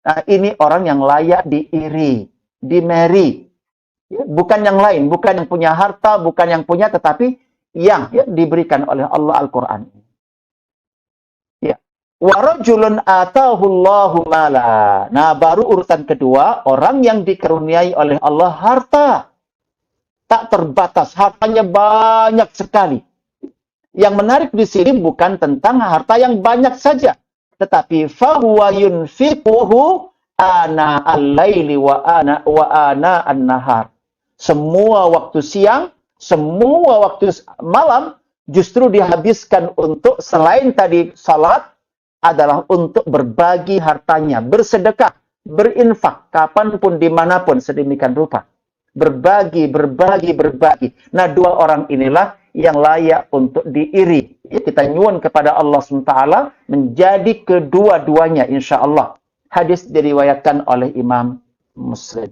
Nah, ini orang yang layak diiri, dimeri. Ya, bukan yang lain, bukan yang punya harta, bukan yang punya, tetapi yang, ya, diberikan oleh Allah Al-Quran. Ya. Wa rajulun atahullahu mala. Nah, baru urutan kedua, orang yang dikaruniai oleh Allah harta. Tak terbatas, hartanya banyak sekali. Yang menarik di sini bukan tentang harta yang banyak saja, tetapi fahuwa yunfiquhu ana al-laili wa ana an-nahar. Semua waktu siang, semua waktu malam, Justru dihabiskan untuk selain tadi salat adalah untuk berbagi hartanya, bersedekah, berinfak kapanpun dimanapun sedemikian rupa. Berbagi, berbagi, berbagi. Nah, dua orang inilah yang layak untuk diiri. Ya, kita nyuwun kepada Allah SWT menjadi kedua-duanya insya Allah. Hadis diriwayatkan oleh Imam Muslim.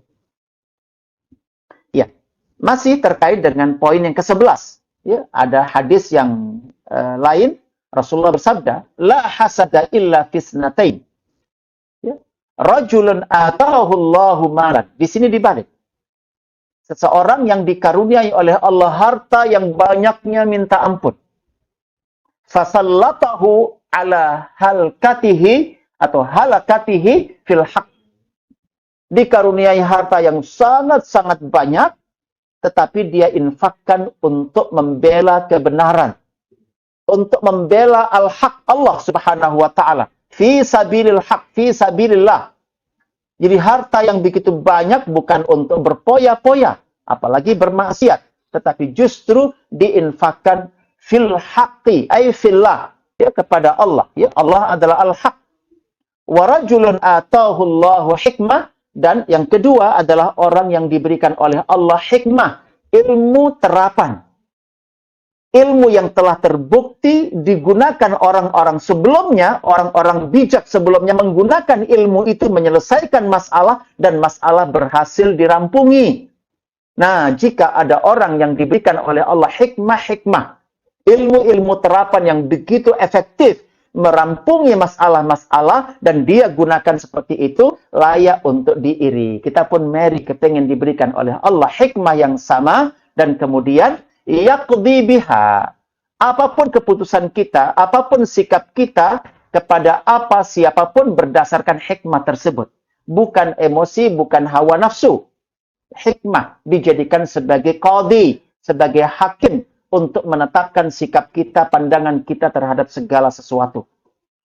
Ya, masih terkait dengan poin yang ke-11. Ya, ada hadis yang lain. Rasulullah bersabda, la hasada illa fisnatain. Ya. Rajulun atahu Allahu malan. Di sini dibalik. Seseorang yang dikaruniai oleh Allah harta yang banyaknya minta ampun. Fasallatahu ala halkatihi atau halakatihi fil haq. Dikaruniai harta yang sangat-sangat banyak, tetapi dia infakkan untuk membela kebenaran. Untuk membela al-haq Allah subhanahu wa ta'ala. Fi sabilil haq, fi sabilillah. Jadi harta yang begitu banyak bukan untuk berpoya-poya, apalagi bermaksiat, tetapi justru diinfakkan fil haqqi, ay fillah, ya, kepada Allah. Ya, Allah adalah al-haq. Wa rajulun atahu Allahu hikmah, dan yang kedua adalah orang yang diberikan oleh Allah hikmah, ilmu terapan. Ilmu yang telah terbukti digunakan orang-orang sebelumnya, orang-orang bijak sebelumnya menggunakan ilmu itu menyelesaikan masalah dan masalah berhasil dirampungi. Nah, jika ada orang yang diberikan oleh Allah hikmah-hikmah, ilmu-ilmu terapan yang begitu efektif merampungi masalah-masalah dan dia gunakan seperti itu, layak untuk diiri. Kita pun mari kepingin diberikan oleh Allah hikmah yang sama dan kemudian yaqdi biha. Apapun keputusan kita, apapun sikap kita kepada apa siapapun berdasarkan hikmah tersebut. Bukan emosi, bukan hawa nafsu. Hikmah dijadikan sebagai qadhi, sebagai hakim untuk menetapkan sikap kita, pandangan kita terhadap segala sesuatu.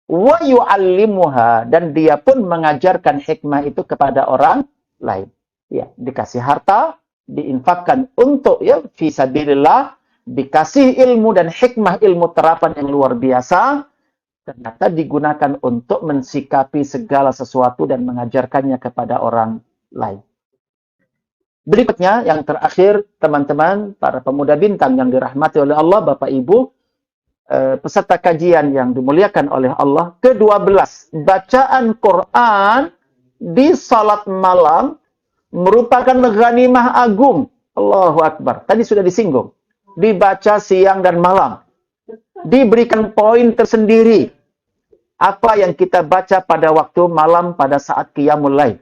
Wa yu'allimuha, dan dia pun mengajarkan hikmah itu kepada orang lain. Ya, dikasih harta, diinfakkan untuk ya fi sabilillah, dikasih ilmu dan hikmah ilmu terapan yang luar biasa, ternyata digunakan untuk mensikapi segala sesuatu dan mengajarkannya kepada orang lain. Berikutnya yang terakhir, teman-teman para pemuda bintang yang dirahmati oleh Allah, Bapak Ibu, peserta kajian yang dimuliakan oleh Allah, ke-12, bacaan Quran di salat malam merupakan ghanimah agung. Allahu Akbar. Tadi sudah disinggung. Dibaca siang dan malam. Diberikan poin tersendiri. Apa yang kita baca pada waktu malam pada saat qiyamul lail.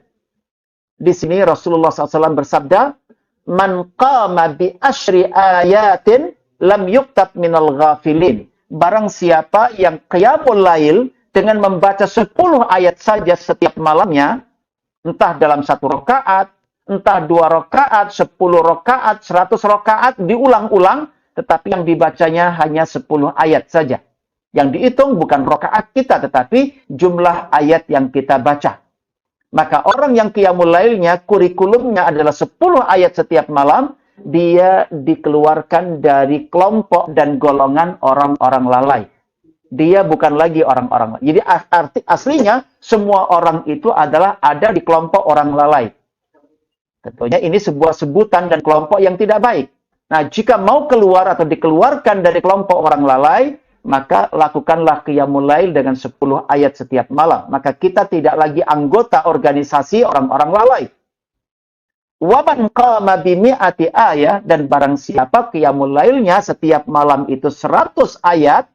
Di sini Rasulullah SAW bersabda, Man qama bi asyri ayatin lam yuktab minal ghafilin. Barang siapa yang qiyamul lail dengan membaca 10 ayat saja setiap malamnya, entah dalam 1 rakaat, entah 2 rakaat, 10 rakaat, 100 rakaat, diulang-ulang, tetapi yang dibacanya hanya 10 ayat saja. Yang dihitung bukan rakaat kita, tetapi jumlah ayat yang kita baca. Maka orang yang qiyamul lailnya, kurikulumnya adalah 10 ayat setiap malam, dia dikeluarkan dari kelompok dan golongan orang-orang lalai. Dia bukan lagi orang-orang. Jadi arti aslinya semua orang itu adalah ada di kelompok orang lalai. Tentunya ini sebuah sebutan dan kelompok yang tidak baik. Nah, jika mau keluar atau dikeluarkan dari kelompok orang lalai, maka lakukanlah qiyamul lail dengan 10 ayat setiap malam. Maka kita tidak lagi anggota organisasi orang-orang lalai. Waman qama bimi'ati ayat, dan barang siapa qiyamul lailnya setiap malam itu 100 ayat,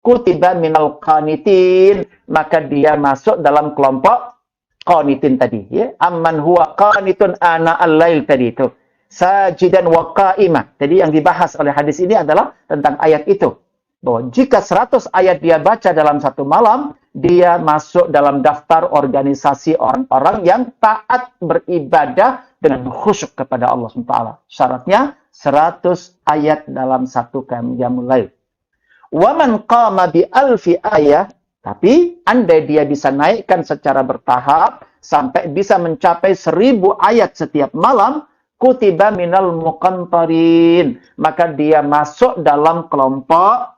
kutiba minal qanitin, maka dia masuk dalam kelompok qanitin tadi, ya. Amman huwa qanitun ana al-lail tadi itu. Sajidan wa qa'imah. Jadi yang dibahas oleh hadis ini adalah tentang ayat itu. Bahwa jika 100 ayat dia baca dalam satu malam, dia masuk dalam daftar organisasi orang-orang yang taat beribadah dengan khusyuk kepada Allah SWT. Syaratnya 100 ayat dalam satu qiyamul lail. Waman qama bi alfi ayat, tapi andai dia bisa naikkan secara bertahap sampai bisa mencapai 1000 ayat setiap malam, kutiba minal muqantarin. Maka dia masuk dalam kelompok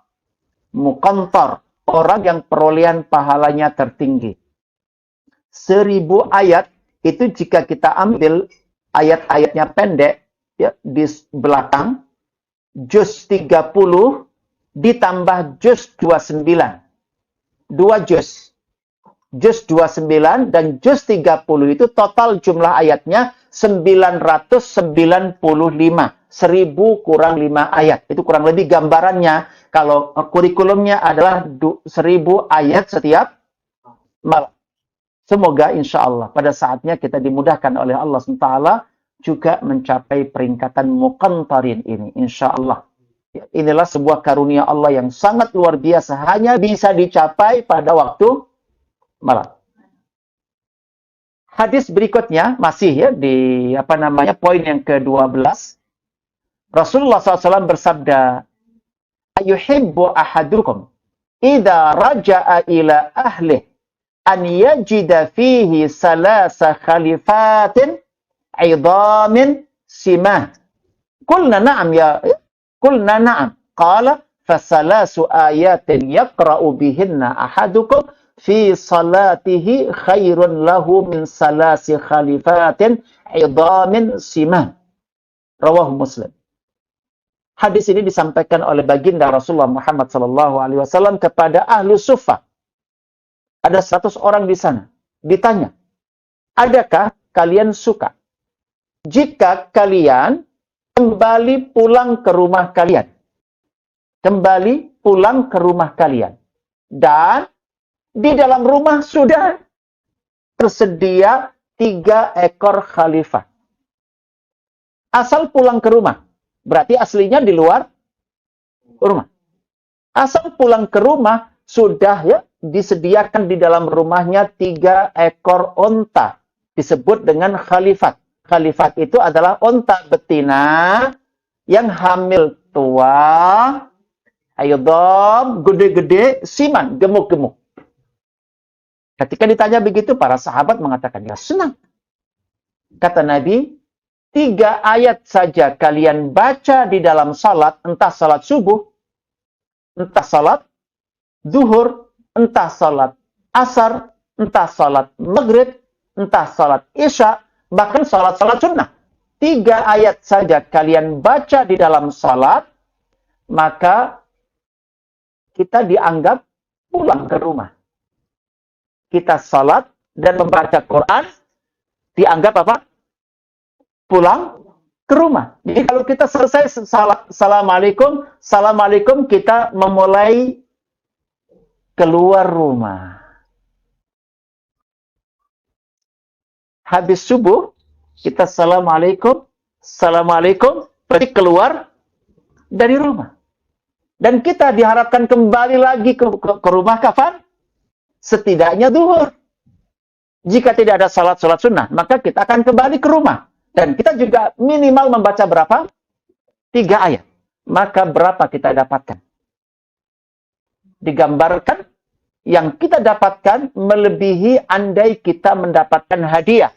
muqantar, orang yang perolehan pahalanya tertinggi. 1000 ayat itu jika kita ambil ayat-ayatnya pendek ya, di belakang juz 30 ditambah juz 29. 2 juz. Juz 29 dan juz 30 itu total jumlah ayatnya 995. 1000 kurang 5 ayat. Itu kurang lebih gambarannya. Kalau kurikulumnya adalah 1000 ayat setiap malam. Semoga insya Allah pada saatnya kita dimudahkan oleh Allah SWT juga mencapai peringkatan muqantarin ini. Insya Allah. Inilah sebuah karunia Allah yang sangat luar biasa. Hanya bisa dicapai pada waktu malam. Hadis berikutnya masih ya di poin yang ke-12. Rasulullah SAW bersabda, "Ayuhibbu ahadukum idza raja'a ila ahlih an yajida fihi salasa khalifatin 'idhamin simah." Qulna na'am ya qulna na'am. Qala fasalasu ayatin yaqra'u bihinna ahadukum fi salatihi khairun lahu min salasi khalifatin 'idhamin simah. Rawahu Muslim. Hadis ini disampaikan oleh baginda Rasulullah Muhammad SAW kepada ahlu Suffah. Ada 100 orang di sana. Ditanya, adakah kalian suka jika kalian kembali pulang ke rumah kalian? Kembali pulang ke rumah kalian. Dan di dalam rumah sudah tersedia 3 ekor khalifah. Asal pulang ke rumah. Berarti aslinya di luar rumah. Asal pulang ke rumah sudah ya disediakan di dalam rumahnya 3 ekor onta. Disebut dengan khalifat. Khalifat itu adalah onta betina yang hamil tua, ayodom, gede-gede, siman, gemuk-gemuk. Ketika ditanya begitu, para sahabat mengatakan, ya senang. Kata Nabi, 3 ayat saja kalian baca di dalam salat, entah salat subuh, entah salat zuhur, entah salat asar, entah salat maghrib, entah salat isya, bahkan salat-salat sunnah. 3 ayat saja kalian baca di dalam salat, maka kita dianggap pulang ke rumah. Kita salat dan membaca Quran, dianggap apa? Pulang ke rumah. Jadi kalau kita selesai Assalamualaikum, Assalamualaikum, kita memulai keluar rumah. Habis subuh, kita Assalamualaikum, Assalamualaikum, berarti keluar dari rumah. Dan kita diharapkan kembali lagi ke rumah kapan? Setidaknya zuhur. Jika tidak ada salat-salat sunnah, maka kita akan kembali ke rumah. Dan kita juga minimal membaca berapa? 3 ayat. Maka berapa kita dapatkan? Digambarkan yang kita dapatkan melebihi andai kita mendapatkan hadiah.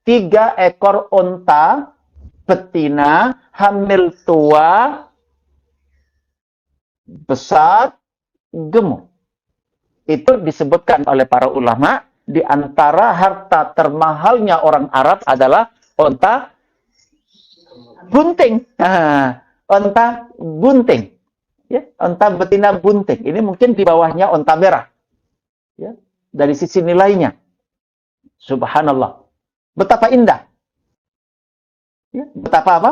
3 ekor unta betina hamil tua besar gemuk. Itu disebutkan oleh para ulama di antara harta termahalnya orang Arab adalah unta bunting. Unta bunting. Ya, unta betina bunting. Ini mungkin di bawahnya unta merah. Ya, dari sisi nilainya. Subhanallah. Betapa indah. Ya, betapa apa?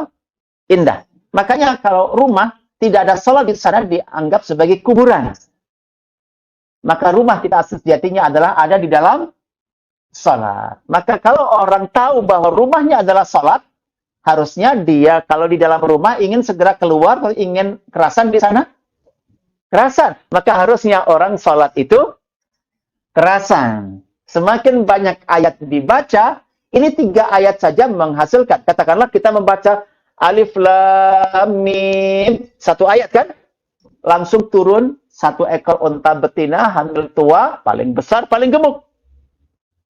Indah. Makanya kalau rumah tidak ada salat di sana dianggap sebagai kuburan. Maka rumah kita sejatinya adalah ada di dalam salat. Maka kalau orang tahu bahwa rumahnya adalah salat, harusnya dia kalau di dalam rumah ingin segera keluar, atau ingin kerasan di sana, kerasan. Maka harusnya orang salat itu kerasan. Semakin banyak ayat dibaca, ini 3 ayat saja menghasilkan. Katakanlah kita membaca Alif Lam Mim, 1 ayat kan? Langsung turun 1 ekor unta betina hamil tua, paling besar, paling gemuk.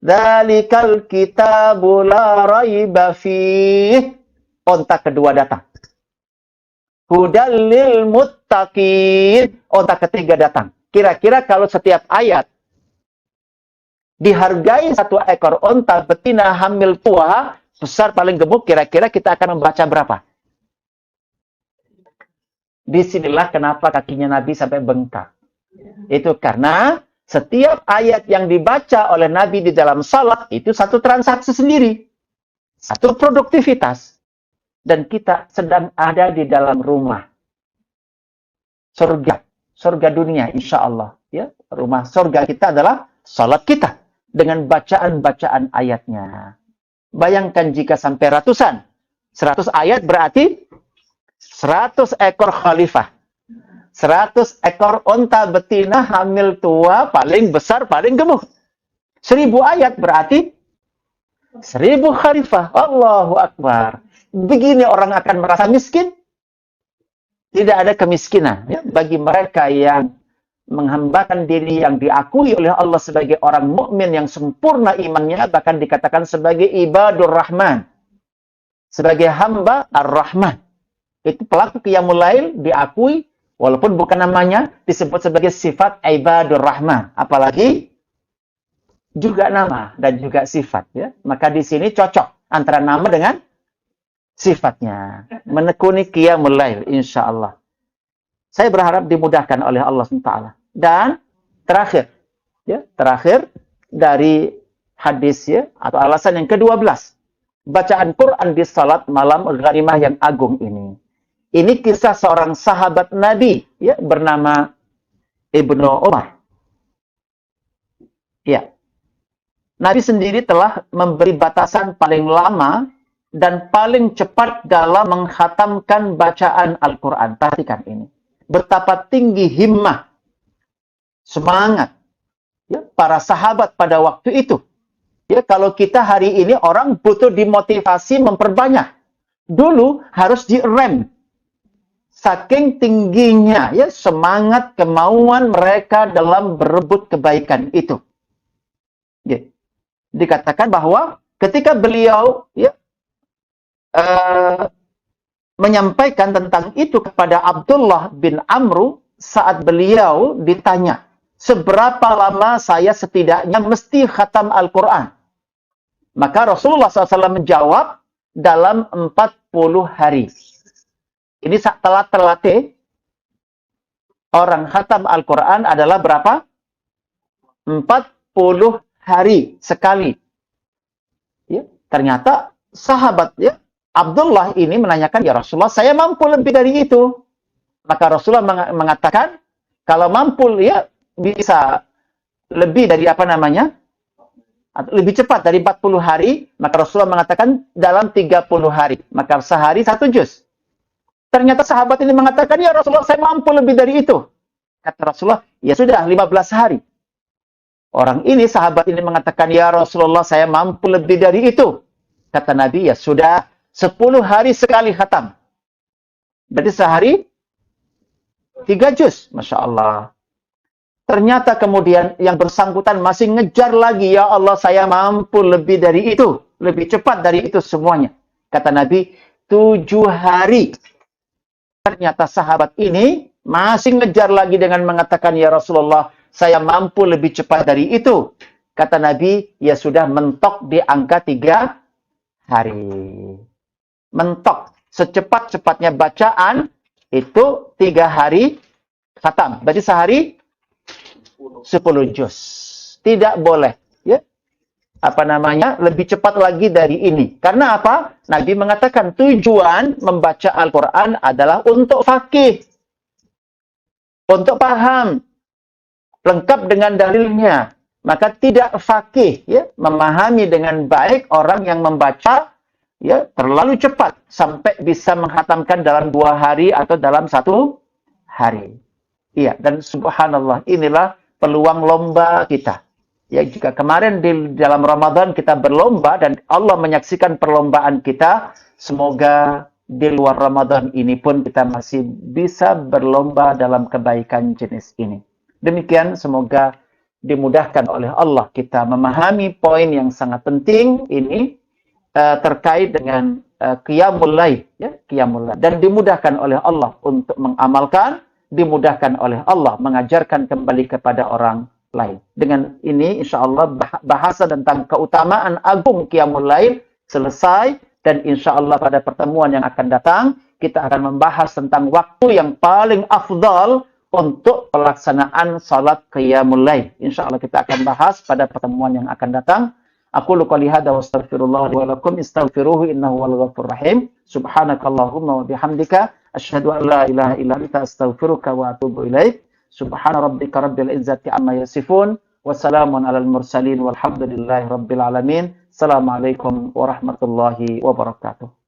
Dzalikal kitabu la raiba fih. onta kedua datang. Hudal lil muttaqin, onta ketiga datang. Kira-kira kalau setiap ayat dihargai satu ekor onta betina hamil tua, besar paling gemuk, kira-kira kita akan membaca berapa? Disinilah kenapa kakinya Nabi sampai bengkak. Itu karena setiap ayat yang dibaca oleh Nabi di dalam salat itu satu transaksi sendiri. Satu produktivitas. Dan kita sedang ada di dalam rumah. Surga dunia, insya Allah. Ya, rumah surga kita adalah salat kita. Dengan bacaan-bacaan ayatnya. Bayangkan jika sampai ratusan. 100 ayat berarti 100 ekor khalifah. 100 ekor onta betina hamil tua paling besar, paling gemuk. 1000 ayat berarti 1000 khalifah. Allahu Akbar. Begini orang akan merasa miskin? Tidak ada kemiskinan. Ya? Bagi mereka yang menghambakan diri, yang diakui oleh Allah sebagai orang mukmin yang sempurna imannya, bahkan dikatakan sebagai ibadur rahman. Sebagai hamba ar-Rahman. Itu pelaku qiyamul lail diakui, walaupun bukan namanya, disebut sebagai sifat ibadur rahman. Apalagi juga nama dan juga sifat. Ya? Maka di sini cocok antara nama dengan sifatnya. Menekuni qiyamul lail, insya Allah. Saya berharap dimudahkan oleh Allah SWT. Dan terakhir, ya, terakhir dari hadis, ya, atau alasan yang ke-12. Bacaan Quran di salat malam ghanimah yang agung ini. Ini kisah seorang sahabat Nabi, ya, bernama Ibnu Umar. Ya. Nabi sendiri telah memberi batasan paling lama dan paling cepat dalam menghatamkan bacaan Al-Quran. Perhatikan ini. Betapa tinggi himmah, semangat, ya, para sahabat pada waktu itu. Ya, kalau kita hari ini orang butuh dimotivasi memperbanyak. Dulu harus direm. Saking tingginya, ya, semangat, kemauan mereka dalam berebut kebaikan itu. Ya. Dikatakan bahwa ketika beliau, ya, menyampaikan tentang itu kepada Abdullah bin Amru saat beliau ditanya, seberapa lama saya setidaknya mesti khatam Al-Quran? Maka Rasulullah SAW menjawab, dalam 40 hari. Ini telah terlatih. Orang khatam Al-Quran adalah berapa? 40 hari sekali. Ya, ternyata sahabat, ya, Abdullah ini menanyakan, ya Rasulullah, saya mampu lebih dari itu. Maka Rasulullah mengatakan, kalau mampu, ya, bisa lebih dari lebih cepat dari 40 hari, maka Rasulullah mengatakan dalam 30 hari. Maka sehari 1 juz. Ternyata sahabat ini mengatakan, ya Rasulullah, saya mampu lebih dari itu. Kata Rasulullah, ya sudah 15 hari. Orang ini, sahabat ini mengatakan, ya Rasulullah, saya mampu lebih dari itu. Kata Nabi, ya sudah 10 hari sekali khatam. Berarti sehari 3 juz. Masya Allah. Ternyata kemudian yang bersangkutan masih ngejar lagi. Ya Allah, saya mampu lebih dari itu. Lebih cepat dari itu semuanya. Kata Nabi, 7 hari. Ternyata sahabat ini masih ngejar lagi dengan mengatakan, ya Rasulullah, saya mampu lebih cepat dari itu. Kata Nabi, ya sudah mentok di angka 3 hari. Mentok. Secepat-cepatnya bacaan itu 3 hari khatam. Berarti sehari 10 juz. Tidak boleh, ya. Lebih cepat lagi dari ini. Karena apa? Nabi mengatakan tujuan membaca Al-Quran adalah untuk faqih. Untuk paham. Lengkap dengan dalilnya. Maka tidak faqih, ya, memahami dengan baik orang yang membaca, ya, terlalu cepat sampai bisa menghatamkan dalam 2 hari atau dalam 1 hari. Iya, dan subhanallah, inilah peluang lomba kita. Ya, jika kemarin di dalam Ramadan kita berlomba dan Allah menyaksikan perlombaan kita, semoga di luar Ramadan ini pun kita masih bisa berlomba dalam kebaikan jenis ini. Demikian, semoga dimudahkan oleh Allah kita memahami poin yang sangat penting ini terkait dengan qiyamul lail, ya, qiyamul lail, dan dimudahkan oleh Allah untuk mengamalkan, dimudahkan oleh Allah mengajarkan kembali kepada orang lain. Dengan ini insyaallah bahasa tentang keutamaan agung qiyamul lail selesai, dan insyaallah pada pertemuan yang akan datang kita akan membahas tentang waktu yang paling afdal untuk pelaksanaan salat qiyamul lail. Insyaallah kita akan bahas pada pertemuan yang akan datang. Aku qouli hadza wa astaghfirullah wa lakum istaghfiruhu innahu wal ghafurur rahim. Subhanakallahumma wa bihamdika asyhadu an la ilaha illa anta astaghfiruka wa atubu ilaik. Subhana rabbika rabbil izzati amma yasifun wa salamun alal mursalin walhamdulillahi rabbil alamin. Assalamualaikum warahmatullahi wabarakatuh.